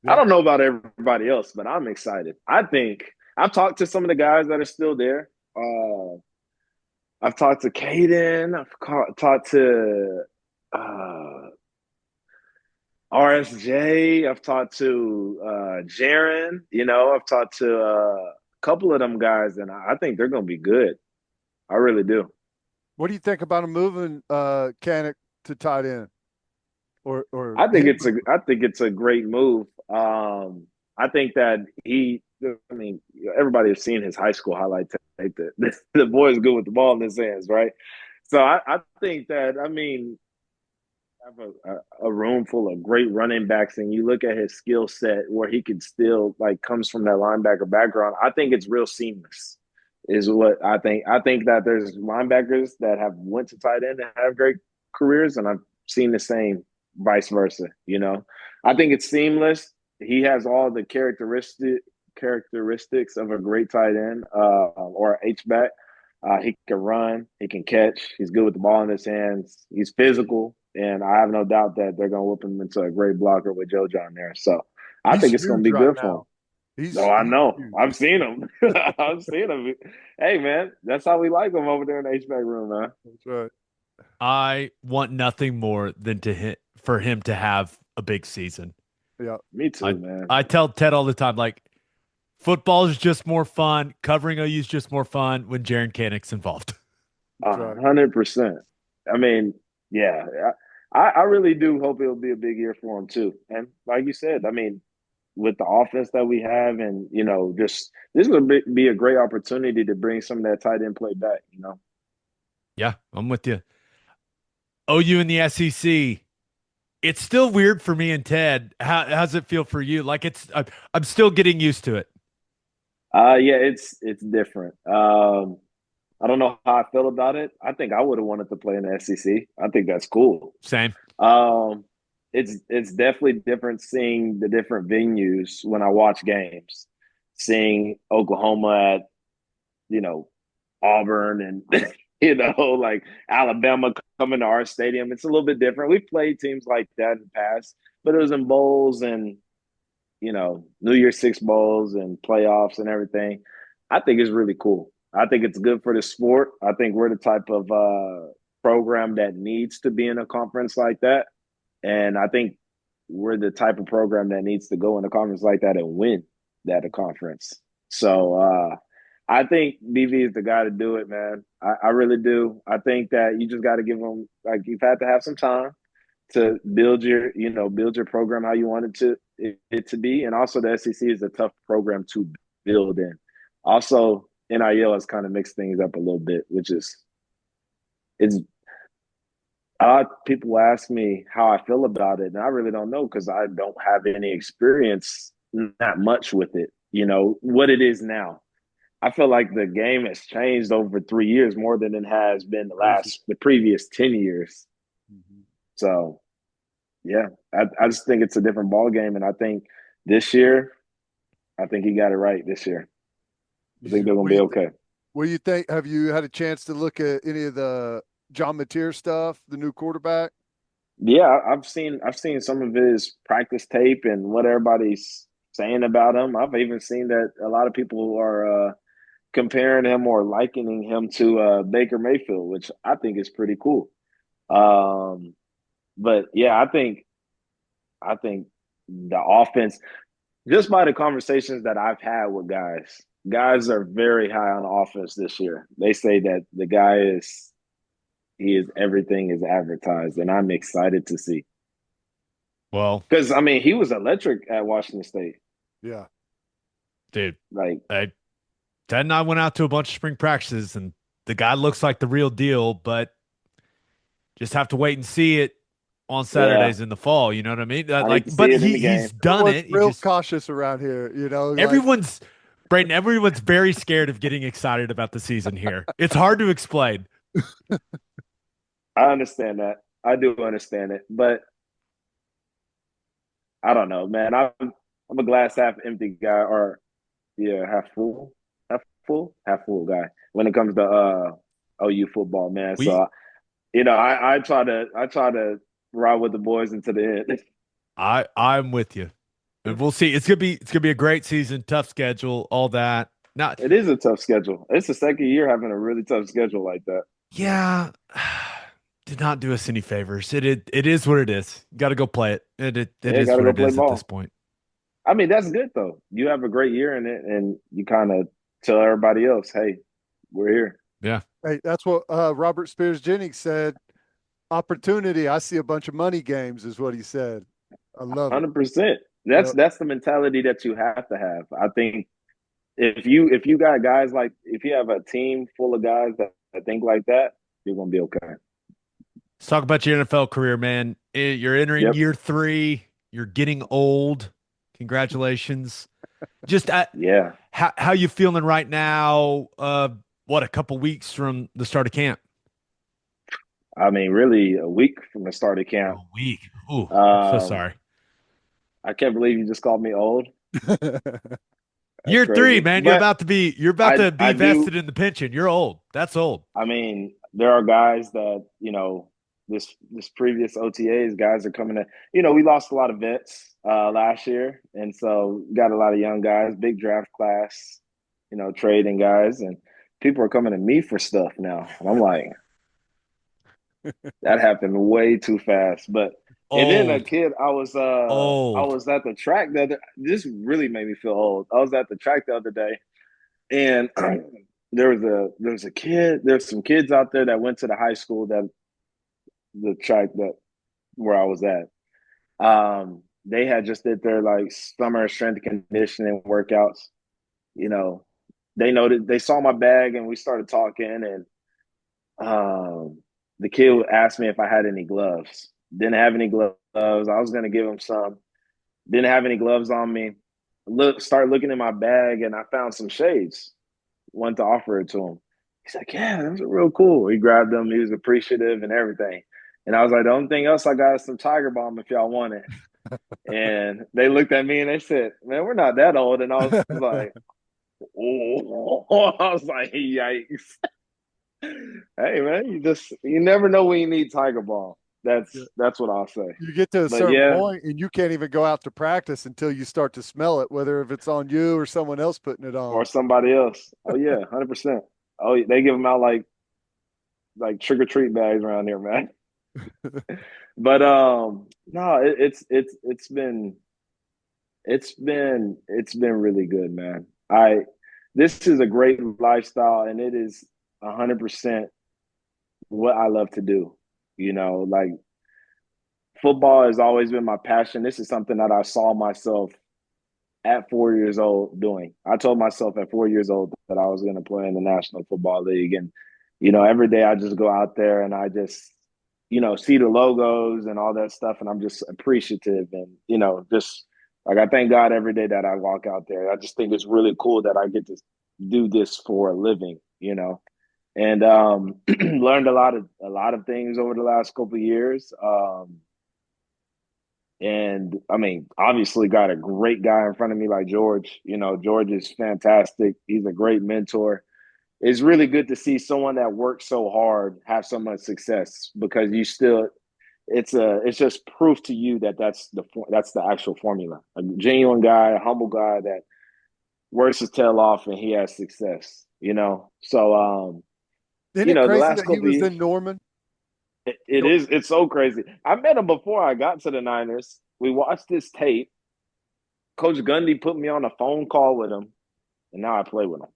Yeah. I don't know about everybody else, but I'm excited. I think I've talked to some of the guys that are still there. I've talked to Caden. I've talked to RSJ. I've talked to Jaron. I've talked to a couple of them guys, and I think they're going to be good. I really do. What do you think about him moving Canick to tight end? Or I think it's a great move. I think that everybody has seen his high school highlight tape. The boy is good with the ball in his hands, right? So I think that, have a room full of great running backs, and you look at his skill set where he could still like comes from that linebacker background. I think it's real seamless, is what I think. I think that there's linebackers that have went to tight end and have great careers, and I've seen the same vice versa. I think it's seamless. He has all the characteristics of a great tight end or H back. He can run, he can catch, he's good with the ball in his hands, he's physical, and I have no doubt that they're going to whip him into a great blocker with Joe John there. So I He's think it's going to huge be right good for him. now. He's No, I know. huge. I've seen him. I've seen him. Hey, man, that's how we like him over there in the HVAC room, man. That's right. I want nothing more than for him to have a big season. Yeah. Me too, man. I tell Ted all the time, like, football is just more fun. Covering OU is just more fun when Jaron Canick's involved. 100%. I mean, yeah, I really do hope it'll be a big year for him too. And like you said, I mean, with the offense that we have, and just this would be a great opportunity to bring some of that tight end play back. Yeah, I'm with you. OU in the SEC. It's still weird for me and Ted. How's it feel for you? Like I'm still getting used to it. Yeah, it's different. I don't know how I feel about it. I think I would have wanted to play in the SEC. I think that's cool. Same. It's definitely different seeing the different venues when I watch games. Seeing Oklahoma at, Auburn and like Alabama coming to our stadium. It's a little bit different. We've played teams like that in the past, but it was in bowls and New Year's Six bowls and playoffs and everything. I think it's really cool. I think it's good for the sport. I think we're the type of program that needs to be in a conference like that. And I think we're the type of program that needs to go in a conference like that and win that conference. So I think BV is the guy to do it, man. I really do. I think that you just got to give him, like, you've had to have some time to build your program how you want it to be. And also the SEC is a tough program to build in. Also, NIL has kind of mixed things up a little bit, which is it's people ask me how I feel about it, and I really don't know because I don't have any experience that much with it. What it is now. I feel like the game has changed over 3 years more than it has been the previous 10 years. Mm-hmm. So, yeah, I just think it's a different ball game, and I think this year, I think he got it right this year. I think they're going to be okay. What do you think? Have you had a chance to look at any of the John Mateer stuff, the new quarterback? Yeah, I've seen some of his practice tape and what everybody's saying about him. I've even seen that a lot of people are comparing him or likening him to Baker Mayfield, which I think is pretty cool. But yeah, I think the offense, just by the conversations that I've had with guys are very high on offense this year. They say that the guy is everything is advertised, and I'm excited to see. Well, because I mean, he was electric at Washington State. Yeah, dude. Ted and I went out to a bunch of spring practices, and the guy looks like the real deal, but just have to wait and see it on Saturdays in the fall. You know what I mean? But he's done it. He's real cautious around here. Everyone's very scared of getting excited about the season here. It's hard to explain. I understand that. I do understand it, but I don't know, man. I'm a glass half empty guy, or half full guy when it comes to OU football, man. So I try to ride with the boys into the end. I'm with you. And we'll see. It's gonna be a great season, tough schedule, all that. It is a tough schedule. It's the second year having a really tough schedule like that. Yeah. Did not do us any favors. It is what it is. Got to go play it. It is what it is at this point. I mean, that's good though. You have a great year in it, and you kind of tell everybody else, "Hey, we're here." Yeah. Hey, that's what Robert Spears Jennings said. Opportunity. I see a bunch of money games, is what he said. I love 100%. That's the mentality that you have to have. I think if you got guys like, if you have a team full of guys that think like that, you're gonna be okay. Let's talk about your NFL career, man. You're entering Yep. year 3. You're getting old. Congratulations. Just Yeah. how you feeling right now? What, a couple weeks from the start of camp? I mean, really a week from the start of A camp. week. Ooh, I'm so Um, sorry. I can't believe you just called me old. That's Year 3, crazy. man. You're But about to be I vested do. in the pension. You're old. That's old. I mean, there are guys that, this previous OTAs guys are coming in. We lost a lot of vets last year, and so got a lot of young guys, big draft class, trading guys, and people are coming to me for stuff now. And I'm like, that happened way too fast. But and then a Old. kid, I Old. was at the track the other. This really made me feel old. I was at the track the other day, and there's a kid. There's some kids out there that went to the high school that the track that where I was at. They had just did their like summer strength and conditioning workouts. You know, they noted they saw my bag and we started talking, and the kid asked me if I had any gloves. Didn't have any gloves. I was gonna give him some. Didn't have any gloves on me. Start looking in my bag, and I found some shades. Wanted to offer it to him. He's like, "Yeah, those are real cool." He grabbed them. He was appreciative and everything. And I was like, "The only thing else I got is some Tiger Balm if y'all want it." And they looked at me and they said, "Man, we're not that old." And I was like, "Oh," I was like, "Yikes!" Hey man, you never know when you need Tiger Balm. That's what I'll say. You get to a But certain yeah, point and you can't even go out to practice until you start to smell it, whether if it's on you or someone else putting it or on. somebody else. Oh yeah, 100%. Oh, they give them out like trick or treat bags around here, man. But no, it's been really good, man. I This is a great lifestyle, and it is 100% what I love to do. Like football has always been my passion. This is something that I saw myself at 4 years old doing. I told myself at 4 years old that I was going to play in the National Football League. And, every day I just go out there and I just, see the logos and all that stuff. And I'm just appreciative and, just like I thank God every day that I walk out there. I just think it's really cool that I get to do this for a living. And learned a lot of things over the last couple of years. And I mean, obviously, got a great guy in front of me like George. George is fantastic. He's a great mentor. It's really good to see someone that works so hard have so much success because it's just proof to you that that's the actual formula. A genuine guy, a humble guy that works his tail off and he has success. So Isn't it the crazy last that he couple of was years, in Norman? it's so crazy. I met him before I got to the Niners. We watched this tape. Coach Gundy put me on a phone call with him, and now I play with him.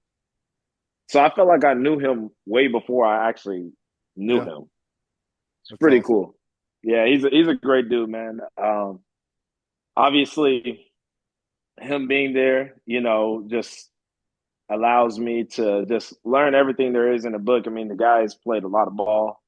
So I felt like I knew him way before I actually knew Yeah, him. It's that's pretty awesome. cool. Yeah, he's a great dude, man. Obviously, him being there, just allows me to just learn everything there is in the book. I mean, the guy has played a lot of ball.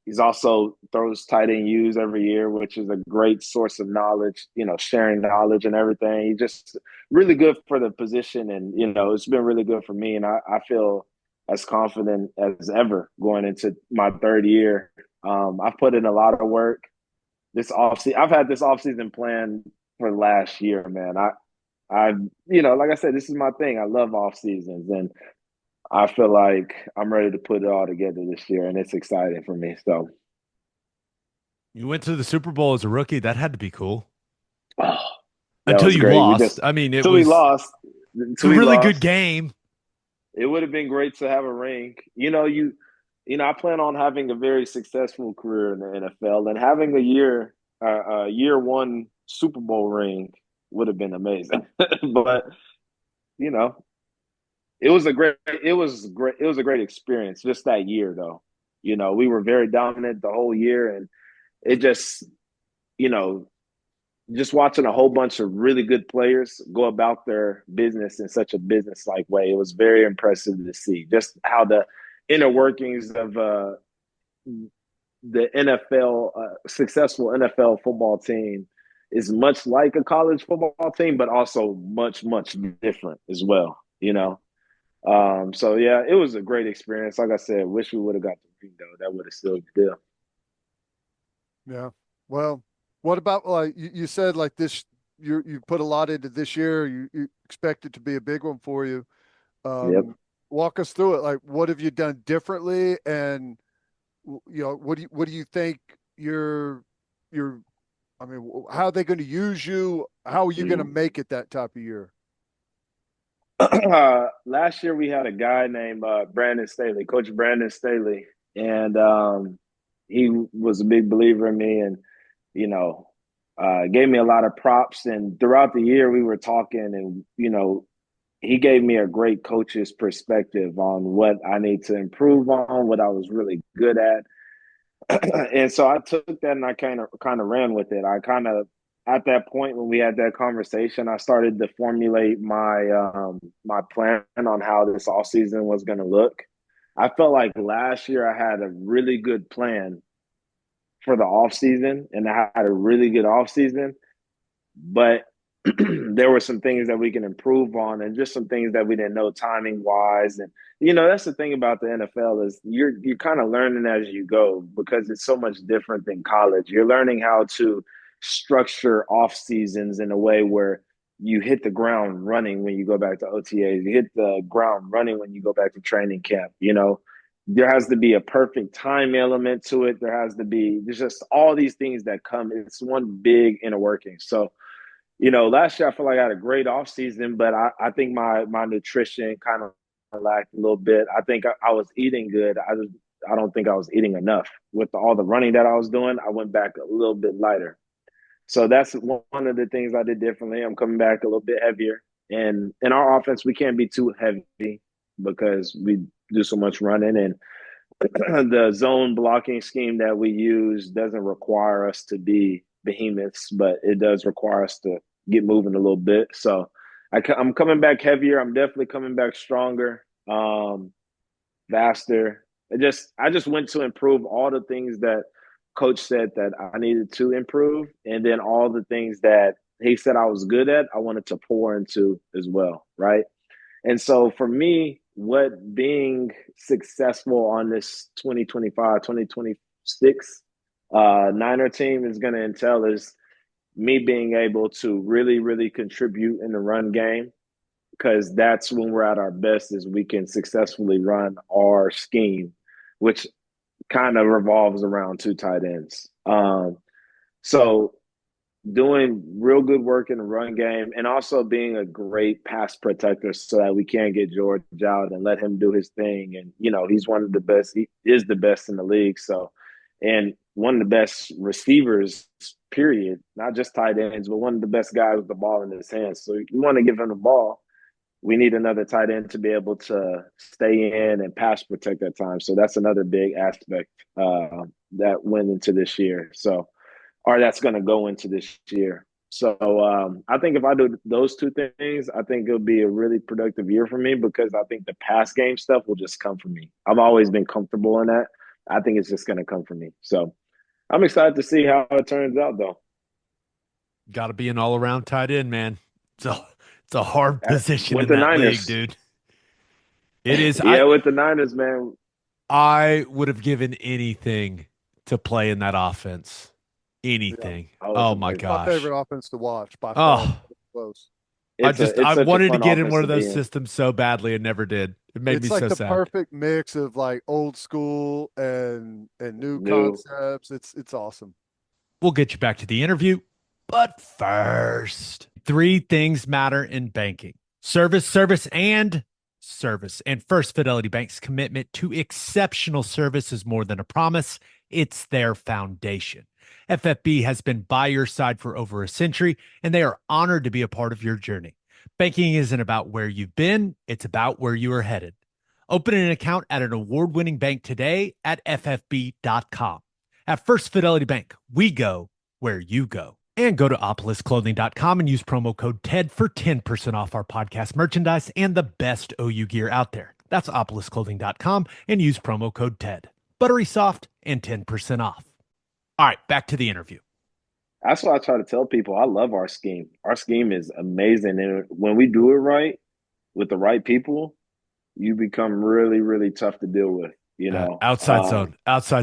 He's also throws tight end U's every year, which is a great source of knowledge, sharing knowledge and everything. He's just really good for the position. And, it's been really good for me. And I feel as confident as ever going into my third year. I've put in a lot of work this offseason. I've had this offseason plan for last year, man. Like I said, this is my thing. I love off seasons, and I feel like I'm ready to put it all together this year, and it's exciting for me. So, You went to the Super Bowl as a rookie. That had to be cool. oh, that Until was you great. lost. I mean, Till we lost, it's a till we really good lost. game. It would have been great to have a ring. I plan on having a very successful career in the NFL, and having year one Super Bowl ring would have been amazing. But you know, it was a great experience just that year though. We were very dominant the whole year, and it you know just watching a whole bunch of really good players go about their business in such a business like way. It was very impressive to see just how the inner workings of the NFL, successful NFL football team is much like a college football team, but also much, much different as well, you know? So yeah, it was a great experience. Like I said, wish we would have got the ring though. That would have sealed the deal. Yeah. Well, what about like you said like this you put a lot into this year. You expect it to be a big one for you. Yep. Walk us through it. Like what have you done differently and what do you think your I mean, how are they going to use you? How are you going to make it that type of year? Last year we had a guy named Brandon Staley, Coach Brandon Staley, and he was a big believer in me, and you know, gave me a lot of props. And throughout the year, we were talking, and he gave me a great coach's perspective on what I need to improve on, what I was really good at. And so I took that and I kind of ran with it. I kind of at that point when we had that conversation, I started to formulate my plan on how this off season was going to look. I felt like last year I had a really good plan for the off season, and I had a really good off season, but there were some things that we can improve on, and just some things that we didn't know timing wise. And that's the thing about the NFL is you're kind of learning as you go because it's so much different than college. You're learning how to structure off seasons in a way where you hit the ground running when you go back to OTAs. You hit the ground running when you go back to training camp. There has to be a perfect time element to it. There's just all these things that come. It's one big inner working. So last year I feel like I had a great offseason, but I think my nutrition kind of lacked a little bit. I think I was eating good. I don't think I was eating enough. With all the running that I was doing, I went back a little bit lighter. So that's one of the things I did differently. I'm coming back a little bit heavier. And in our offense, we can't be too heavy because we do so much running. And the zone blocking scheme that we use doesn't require us to be behemoths, but it does require us to get moving a little bit. So I'm coming back heavier. I'm definitely coming back stronger, faster. I just went to improve all the things that coach said that I needed to improve. And then all the things that he said I was good at, I wanted to pour into as well. Right. And so for me, what being successful on this 2025, 2026 Niner team is going to entail is me being able to really, really contribute in the run game, because that's when we're at our best, is we can successfully run our scheme, which kind of revolves around two tight ends. So doing real good work in the run game and also being a great pass protector so that we can get George out and let him do his thing. And, he's one of the best. He is the best in the league. So, and one of the best receivers, period, not just tight ends, but one of the best guys with the ball in his hands. So you want to give him the ball. We need another tight end to be able to stay in and pass protect at times. So that's another big aspect that went into this year. So, or that's going to go into this year. So I think if I do those two things, I think it'll be a really productive year for me, because I think the pass game stuff will just come from me. I've always been comfortable in that. I think it's just going to come from me. So I'm excited to see how it turns out, though. Got to be an all-around tight end, man. It's a hard position with in the that Niners league, dude. It is. Yeah, with the Niners, man. I would have given anything to play in that offense. Anything. Yeah. Oh my It's gosh. My favorite offense to watch by far. Oh, Close. I wanted to get in one of those in. systems so badly and never did. It made me like so the sad. perfect mix of like old school and new concepts. It's awesome. We'll get you back to the interview, but first, 3 things matter in banking: service, service, and service. And First Fidelity Bank's commitment to exceptional service is more than a promise. It's their foundation. FFB has been by your side for over a century, and they are honored to be a part of your journey. Banking isn't about where you've been, it's about where you are headed. Open an account at an award-winning bank today at ffb.com. At First Fidelity Bank, we go where you go. And go to opolisclothing.com and use promo code TED for 10% off our podcast merchandise and the best OU gear out there. That's opolisclothing.com and use promo code TED. buttery soft, and 10% off. All right, back to the interview. That's why I try to tell people I love our scheme. Our scheme is amazing. And when we do it right with the right people, you become really, really tough to deal with, you know. Outside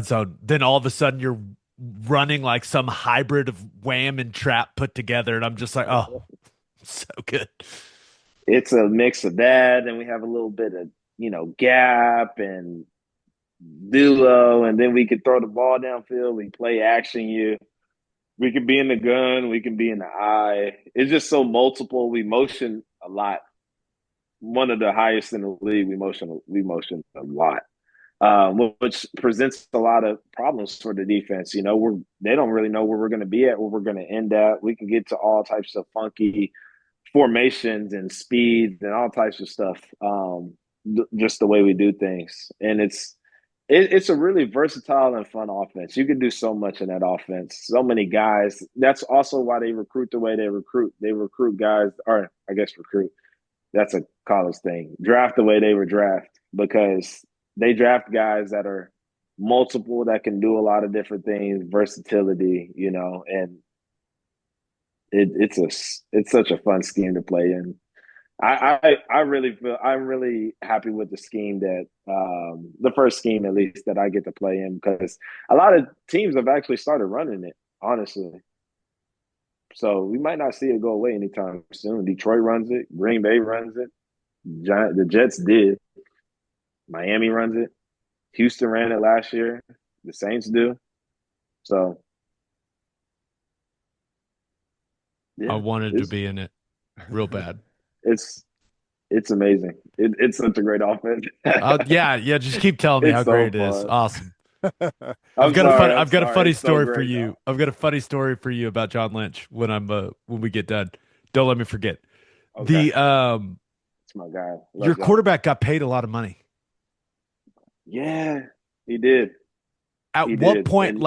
zone. Then all of a sudden you're running like some hybrid of wham and trap put together. And I'm just like, oh, so good. It's a mix of that. And we have a little bit of, gap and duo. And then we can throw the ball downfield. We play action you. We can be in the gun. We can be in the eye. It's just so multiple. We motion a lot. One of the highest in the league. We motion a lot, which presents a lot of problems for the defense. They don't really know where we're going to be at, where we're going to end at. We can get to all types of funky formations and speeds and all types of stuff. Just the way we do things, and it's a really versatile and fun offense. You can do so much in that offense. So many guys. That's also why they recruit the way they recruit. They recruit guys, or I guess recruit. That's a college thing. Draft the way they were drafted because they draft guys that are multiple, that can do a lot of different things, versatility, and it's such a fun scheme to play in. I really feel I'm really happy with the scheme that the first scheme at least that I get to play in because a lot of teams have actually started running it, honestly. So we might not see it go away anytime soon. Detroit runs it, Green Bay runs it, the Jets did, Miami runs it, Houston ran it last year, the Saints do. So I wanted to be in it real bad. It's amazing. It's such a great offense. Yeah. Just keep telling me how so great it fun. is. Awesome. I've got a funny story so for you. Though. I've got a funny story for you about John Lynch when we get done. Don't let me forget. Okay. It's my guy. Your quarterback got paid a lot of money. Yeah, he did. At what point,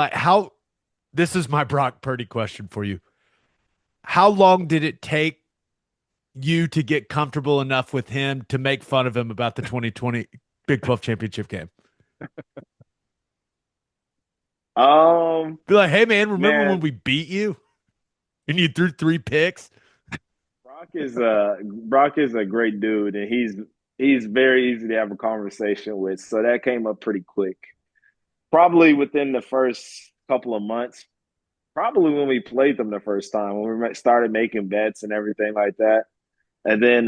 this is my Brock Purdy question for you. How long did it take you to get comfortable enough with him to make fun of him about the 2020 Big 12 championship game? Be like, hey man, remember when we beat you and you threw 3 picks? Brock is a great dude, and he's very easy to have a conversation with. So that came up pretty quick. Probably within the first couple of months. Probably when we played them the first time, when we started making bets and everything like that. And then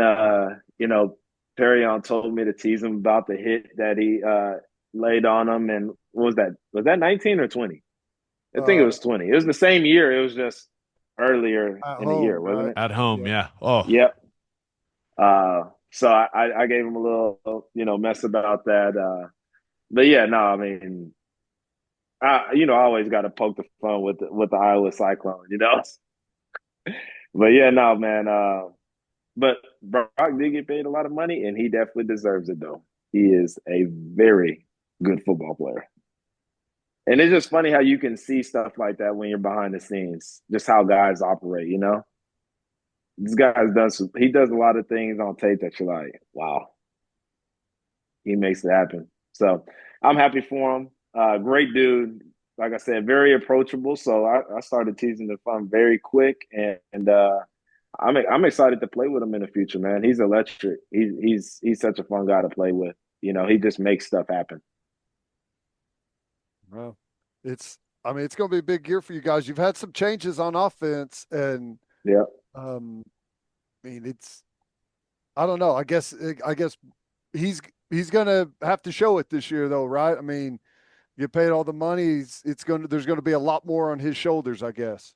Perrion told me to tease him about the hit that he laid on him. And what was that? Was that 19 or 20? I think it was 20. It was the same year. It was just earlier in the year, wasn't it? At home, yeah. Oh, yep. So I gave him a little, mess about that. But yeah, no, I mean, I always got to poke the fun with the Iowa Cyclone, But yeah, no, man. But Brock did get paid a lot of money, and he definitely deserves it, though. He is a very good football player. And it's just funny how you can see stuff like that when you're behind the scenes, just how guys operate, This guy's he does a lot of things on tape that you're like, wow, he makes it happen. So I'm happy for him. Great dude. Like I said, very approachable. So I started teasing the fun very quick, and I'm excited to play with him in the future, man. He's electric. He's such a fun guy to play with. He just makes stuff happen. Well, it's going to be a big year for you guys. You've had some changes on offense, and yeah, I mean, I don't know. I guess he's going to have to show it this year, though, right? I mean, you paid all the money. There's going to be a lot more on his shoulders, I guess.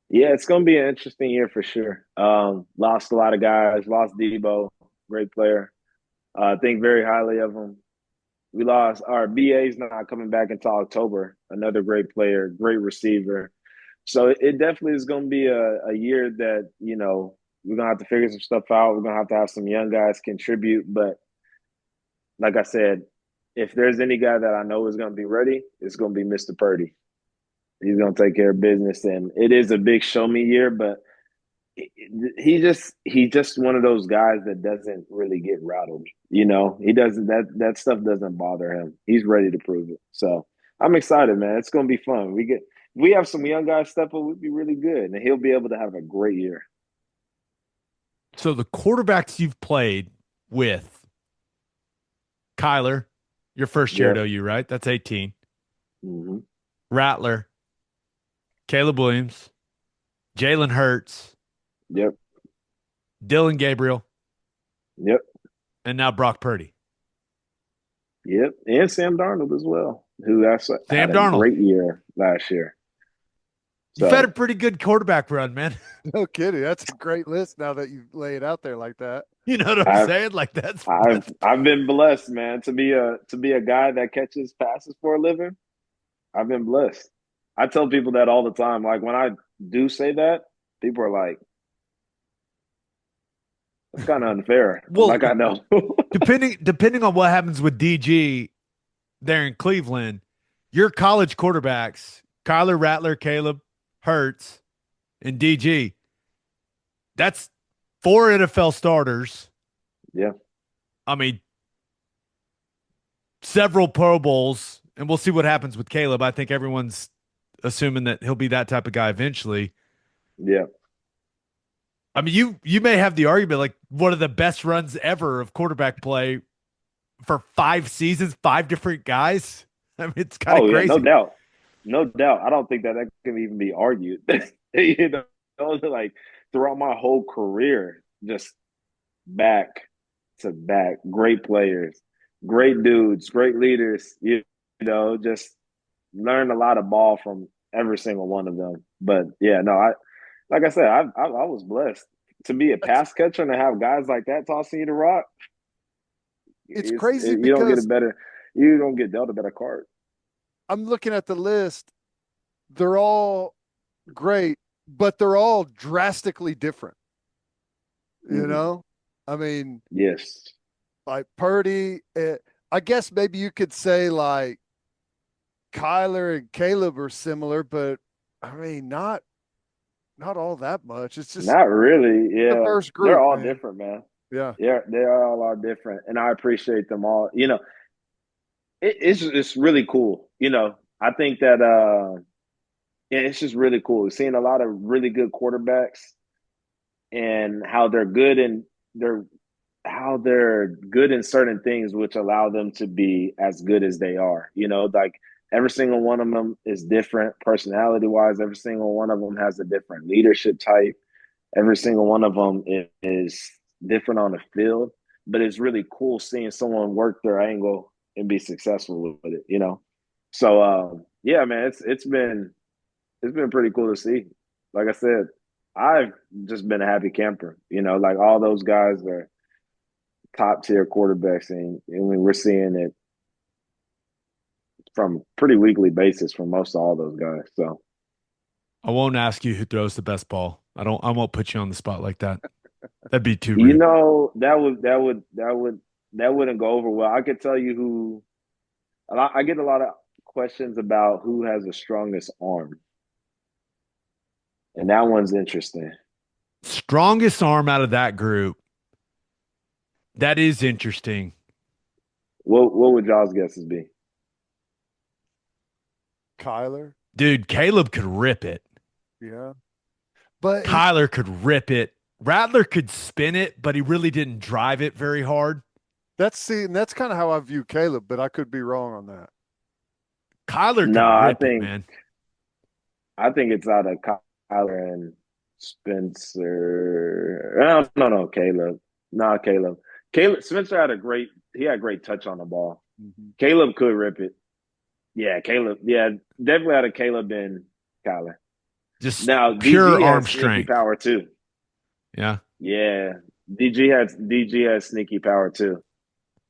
Yeah, it's going to be an interesting year for sure. Lost a lot of guys. Lost Debo, great player. Think very highly of him. We lost our BA's not coming back until October. Another great player, great receiver. So it definitely is going to be a year that, we're going to have to figure some stuff out. We're going to have some young guys contribute. But like I said, if there's any guy that I know is going to be ready, it's going to be Mr. Purdy. He's going to take care of business. And it is a big show me year, but He's just one of those guys that doesn't really get rattled. He doesn't that stuff doesn't bother him. He's ready to prove it. So I'm excited, man. It's gonna be fun. We have some young guys step up, we'd be really good, and he'll be able to have a great year. So the quarterbacks you've played with, Kyler, your first year at Yep. OU, right? That's 18. Hmm. Rattler, Caleb Williams, Jalen Hurts, Yep. Dylan Gabriel, Yep. and now Brock Purdy. Yep. And Sam Darnold as well, who actually Sam had a Darnold. great year last year. You've had a So pretty good quarterback run, man. No kidding. That's a great list now that you lay it out there like that. You know what I'm I've saying? Like that's I've been blessed, man, to be a guy that catches passes for a living. I've been blessed. I tell people that all the time. Like when I do say that, people are like, "That's kind of unfair." I'm well, like, I know. depending on what happens with DG there in Cleveland, your college quarterbacks, Kyler, Rattler, Caleb, Hurts, and DG, that's 4 NFL starters. Yeah, I mean, several Pro Bowls, and we'll see what happens with Caleb. I think everyone's assuming that he'll be that type of guy eventually. yeah. I mean, you may have the argument like one of the best runs ever of quarterback play for 5 seasons, 5 different guys. I mean, it's kind of Oh yeah, no crazy. doubt, no doubt. I don't think that can even be argued. you know, like throughout my whole career, just back to back, great players, great dudes, great leaders. Just learned a lot of ball from every single one of them. But yeah, no, like I said, I was blessed to be a That's pass catcher and to have guys like that tossing you the rock. it's crazy You don't get a because better, you don't get dealt a better card. I'm looking at the list. They're all great, but they're all drastically different. You Mhm. know, I mean, Yes. like Purdy. I guess maybe you could say like Kyler and Caleb are similar, but I mean, not all that much. It's just Not really. Yeah. diverse They're group, all man. different, man. Yeah. Yeah, they all are different. And I appreciate them all. It's really cool. I think that yeah, it's just really cool. Seeing a lot of really good quarterbacks and how they're good and they're how they're good in certain things, which allow them to be as good as they are. Like every single one of them is different personality wise. Every single one of them has a different leadership type. Every single one of them is different on the field. But it's really cool seeing someone work their angle and be successful with it. So yeah, man, it's been pretty cool to see. Like I said, I've just been a happy camper. Like all those guys are top tier quarterbacks, and we're seeing it from pretty weekly basis from most of all those guys. So I won't ask you who throws the best ball. I won't put you on the spot like that. That'd be too rude. that wouldn't go over well. I could tell you who. I get a lot of questions about who has the strongest arm, and that one's interesting. Strongest arm out of that group. That is interesting. What would y'all's guesses be? Kyler. Dude, Caleb could rip it. Yeah. But Kyler could rip it. Rattler could spin it, but he really didn't drive it very hard. and that's kind of how I view Caleb, but I could be wrong on that. Kyler No, could I rip it, think man. I think it's out of Kyler and Spencer. No, Caleb. No, Caleb. Spencer had great touch on the ball. Mm-hmm. Caleb could rip it. Yeah, Caleb. Yeah, definitely out of Caleb and Kyler. Just Now pure DG arm has sneaky strength. power too. Yeah. Yeah, DG has sneaky power too.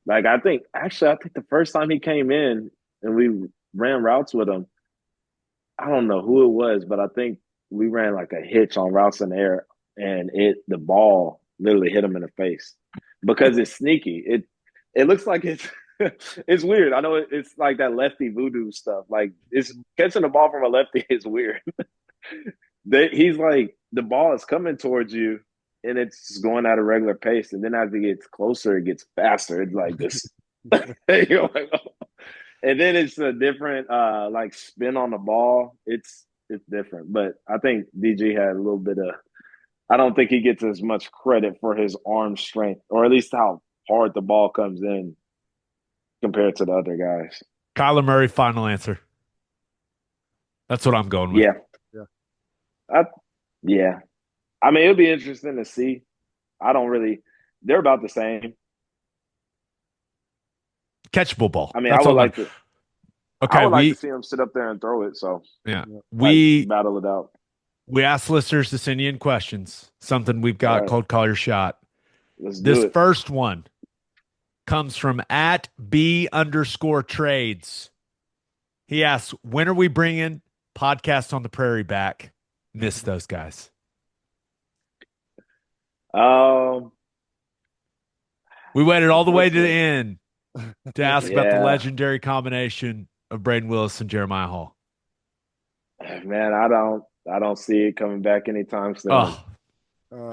Like I think the first time he came in and we ran routes with him, I don't know who it was, but I think we ran like a hitch on routes in the air, and the ball literally hit him in the face because it's sneaky. It looks like it's it's weird. I know it's like that lefty voodoo stuff. Like it's catching the ball from a lefty is weird, he's like the ball is coming towards you, and it's just going at a regular pace. And then as it gets closer, it gets faster. It's like this, you're like, oh. And then it's a different like spin on the ball. It's different. But I think DG had a little bit of. I don't think he gets as much credit for his arm strength, or at least how hard the ball comes in compared to the other guys. Kyler Murray, final answer. That's what I'm going with. Yeah, Yeah. Yeah. I mean, it'll be interesting to see. I don't really. They're about the same. Catchable ball. I mean, That's I would all like I'm- to. Okay, I would like to see him sit up there and throw it. So yeah. like, We battle it out. we asked listeners to send you in questions. Something we've got All right. called Call Your Shot. Let's This do it. first one comes from at B_trades. He asks, when are we bringing Podcast on the Prairie back? Miss those guys. Um, We waited all the way to the end to ask about the Yeah. legendary combination of Brayden Willis and Jeremiah Hall. man, I don't see it coming back anytime soon. Oh,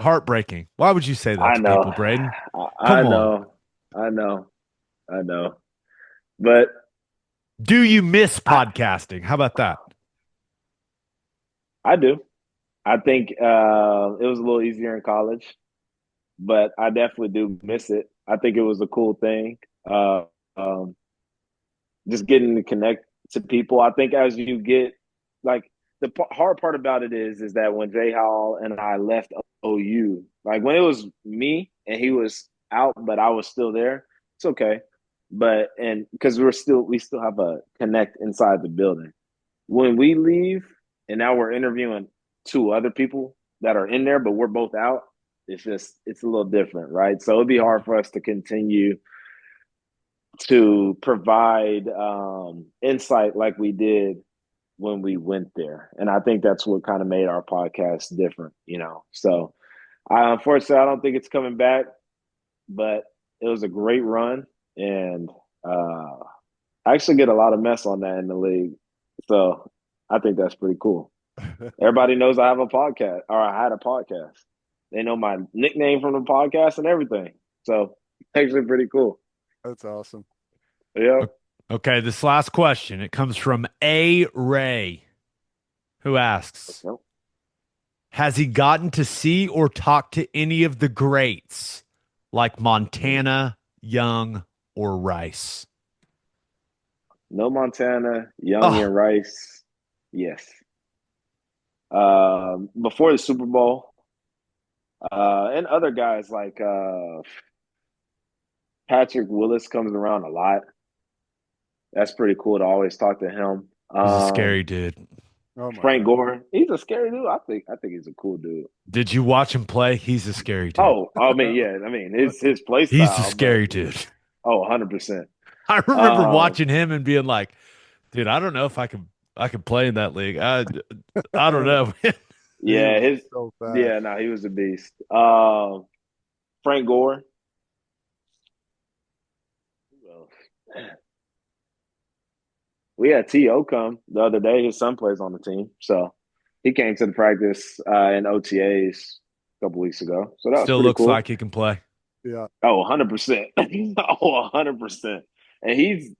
heartbreaking. Why would you say that I to know. people, Brayden? I Come know. I know. But Do you miss podcasting? How about that? I do. I think it was a little easier in college, but I definitely do miss it. I think it was a cool thing. Um, just getting to connect to people. I think as you get like the hard part about it is that when Jay Howell and I left OU, like when it was me and he was out, but I was still there, it's okay. But and because we still have a connect inside the building. When we leave and now we're interviewing two other people that are in there, but we're both out, it's a little different, right? So it'd be hard for us to continue to provide insight like we did when we went there. And I think that's what kind of made our podcast different, So unfortunately, I don't think it's coming back, but it was a great run. And I actually get a lot of mess on that in the league. So I think that's pretty cool. Everybody knows I have a podcast, or I had a podcast. They know my nickname from the podcast and everything. So actually pretty cool. That's awesome. Yeah. Okay, this last question. It comes from A. Ray, who asks, has he gotten to see or talk to any of the greats like Montana, Young, or Rice? No Montana, Young, and Rice. Yes. Before the Super Bowl, and other guys like Patrick Willis comes around a lot. That's pretty cool to always talk to him. He's a scary dude. Oh my Frank God. Gore, he's a scary dude. I think he's a cool dude. Did you watch him play? He's a scary dude. Oh, I mean, yeah. I mean, his play style. He's a scary dude. Oh, 100%. I remember watching him and being like, dude, I don't know if I can play in that league. I don't know. Yeah, He was so fast. yeah, no, he was a beast. Frank Gore. Who else? We had T.O. come the other day. His son plays on the team. So he came to the practice in OTAs a couple weeks ago. So that Still was looks cool. like he can play. Yeah. Oh, 100%. Oh, 100%. And It's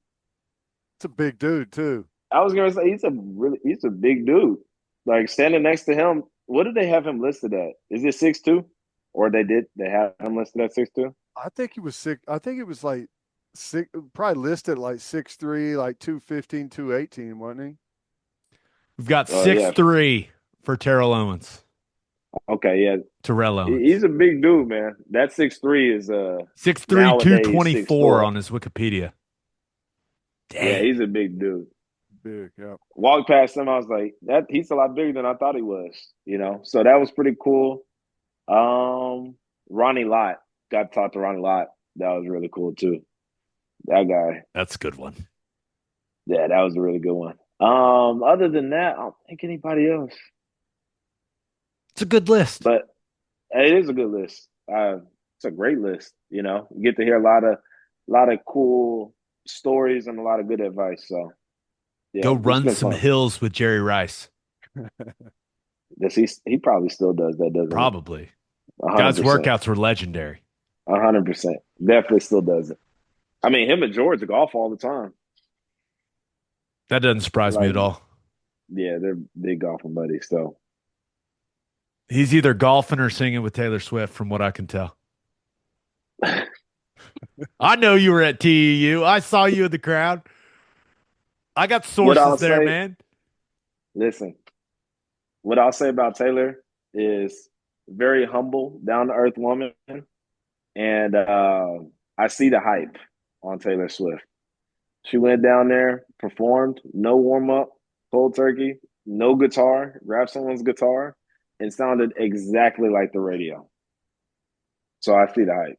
a big dude too. I was going to say, he's a big dude. Like standing next to him, what did they have him listed at? Is it 6'2"? Or they have him listed at 6'2"? I think he was sick. I think it was like six, probably listed like 6'3", like 215, 218, wasn't he? We've got Oh, yeah. 6'3" for Terrell Owens. Okay, yeah. Terrell Owens. He's a big dude, man. That 6'3" is 6'3", nowadays 224 6'4". on his Wikipedia. Dang. Yeah, he's a big dude. Big, yeah. Walked past him, I was like, he's a lot bigger than I thought he was, So that was pretty cool. Ronnie Lott. Got to talk to Ronnie Lott. That was really cool too. That guy. That's a good one. Yeah, that was a really good one. Other than that, I don't think anybody else. It's a good list. But it is a good list. It's a great list. You get to hear a lot of cool stories and a lot of good advice. So yeah, go it's run been some fun. hills with Jerry Rice. Does he probably still does that, doesn't he? Probably. God's 100%. workouts were legendary. 100%. Definitely still does it. I mean, him and George golf all the time. That doesn't surprise me Like, at all. yeah, they're big golfing buddies. So He's either golfing or singing with Taylor Swift, from what I can tell. I know you were at TEU. I saw you in the crowd. I got what sources I'll there, say, man. listen, what I'll say about Taylor is very humble, down to earth woman, and I see the hype on Taylor Swift. She went down there, performed, no warm up, cold turkey, no guitar, grabbed someone's guitar, and sounded exactly like the radio. So I see the hype.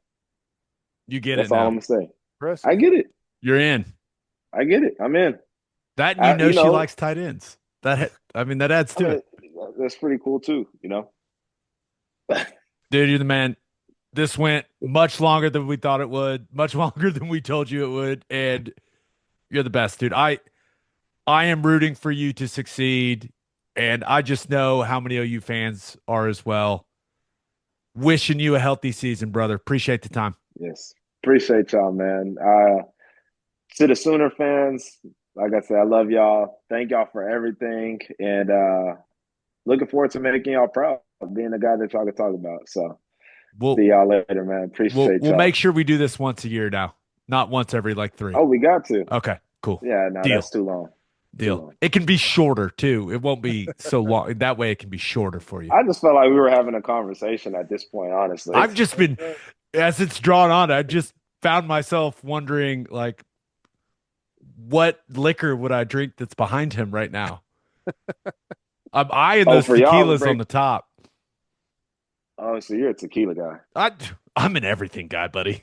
You get That's it all now. I'm gonna say. Impressive. I get it. You're in. I get it. I'm in. That and you know You she know, likes tight ends. That adds I to mean, it. that's pretty cool too. Dude, you're the man. This went much longer than we thought it would, much longer than we told you it would, and you're the best, dude. I am rooting for you to succeed, and I just know how many OU fans are as well. Wishing you a healthy season, brother. Appreciate the time. Yes, appreciate y'all, man. To the Sooner fans, like I said, I love y'all. Thank y'all for everything, and looking forward to making y'all proud, being the guy that y'all can talk about. So, We'll see y'all later, man. Appreciate we'll y'all. make sure we do this once a year now, not once every like 3. Oh, we got to. Okay, cool. Yeah, no, Deal. that's too long. Deal. Too long. It can be shorter too. It won't be so long. That way, it can be shorter for you. I just felt like we were having a conversation at this point, honestly. I've just been, as it's drawn on, I just found myself wondering, like, what liquor would I drink that's behind him right now? I'm eyeing those for y'all, tequilas on the top. Oh, so you're a tequila guy. I'm an everything guy, buddy.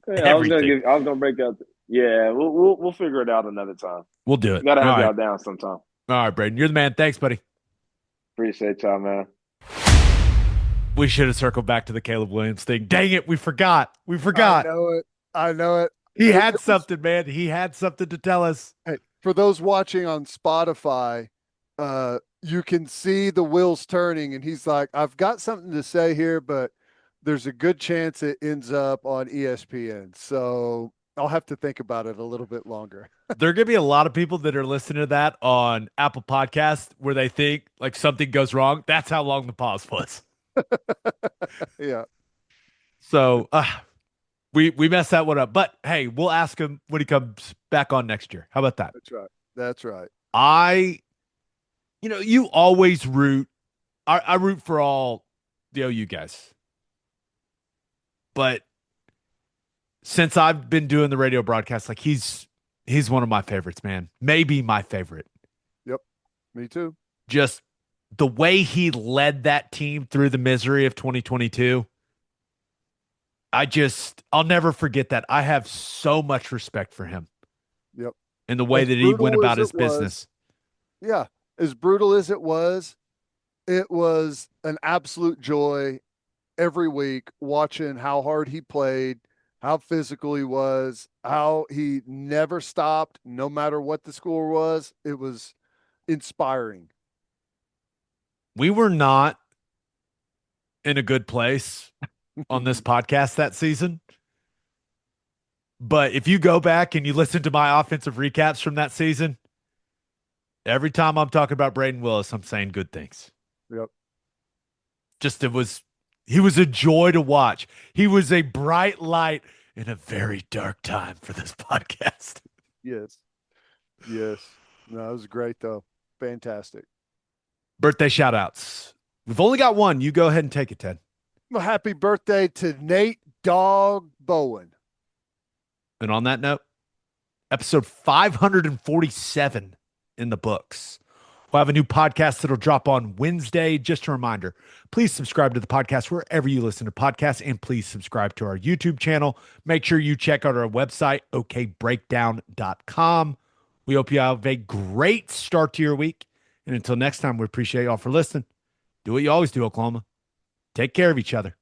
Okay, I was gonna break out. Yeah, we'll figure it out another time. We'll do it. Gotta have All y'all right. down sometime. All right, Brayden. You're the man. Thanks, buddy. Appreciate y'all, man. We should have circled back to the Caleb Williams thing. Dang it, we forgot. We I forgot. know it. I know it. He It had was- something, man. He had something to tell us. Hey, for those watching on Spotify, you can see the wheels turning, and he's like, "I've got something to say here, but there's a good chance it ends up on ESPN." So I'll have to think about it a little bit longer. There are going to be a lot of people that are listening to that on Apple Podcasts where they think like something goes wrong. That's how long the pause was. Yeah. So we messed that one up. But hey, we'll ask him when he comes back on next year. How about that? That's right. That's right. You always root. I root for all the OU guys. But since I've been doing the radio broadcast, like he's one of my favorites, man. Maybe my favorite. Yep. Me too. Just the way he led that team through the misery of 2022. I'll never forget that. I have so much respect for him. Yep. And the way As that he went brutal about as his it was, business. Yeah. As brutal as it was an absolute joy every week watching how hard he played, how physical he was, how he never stopped, no matter what the score was. It was inspiring. We were not in a good place on this podcast that season. But if you go back and you listen to my offensive recaps from that season, every time I'm talking about Brayden Willis, I'm saying good things. Yep. He was a joy to watch. He was a bright light in a very dark time for this podcast. Yes. Yes. No, it was great though. Fantastic. Birthday shout outs. We've only got one. You go ahead and take it, Ted. Well, happy birthday to Nate Dog Bowen. And on that note, episode 547 in the books. We'll have a new podcast that'll drop on Wednesday. Just a reminder, please subscribe to the podcast wherever you listen to podcasts, and please subscribe to our YouTube channel. Make sure you check out our website, okbreakdown.com. We hope you have a great start to your week. And until next time, we appreciate y'all for listening. Do what you always do, Oklahoma. Take care of each other.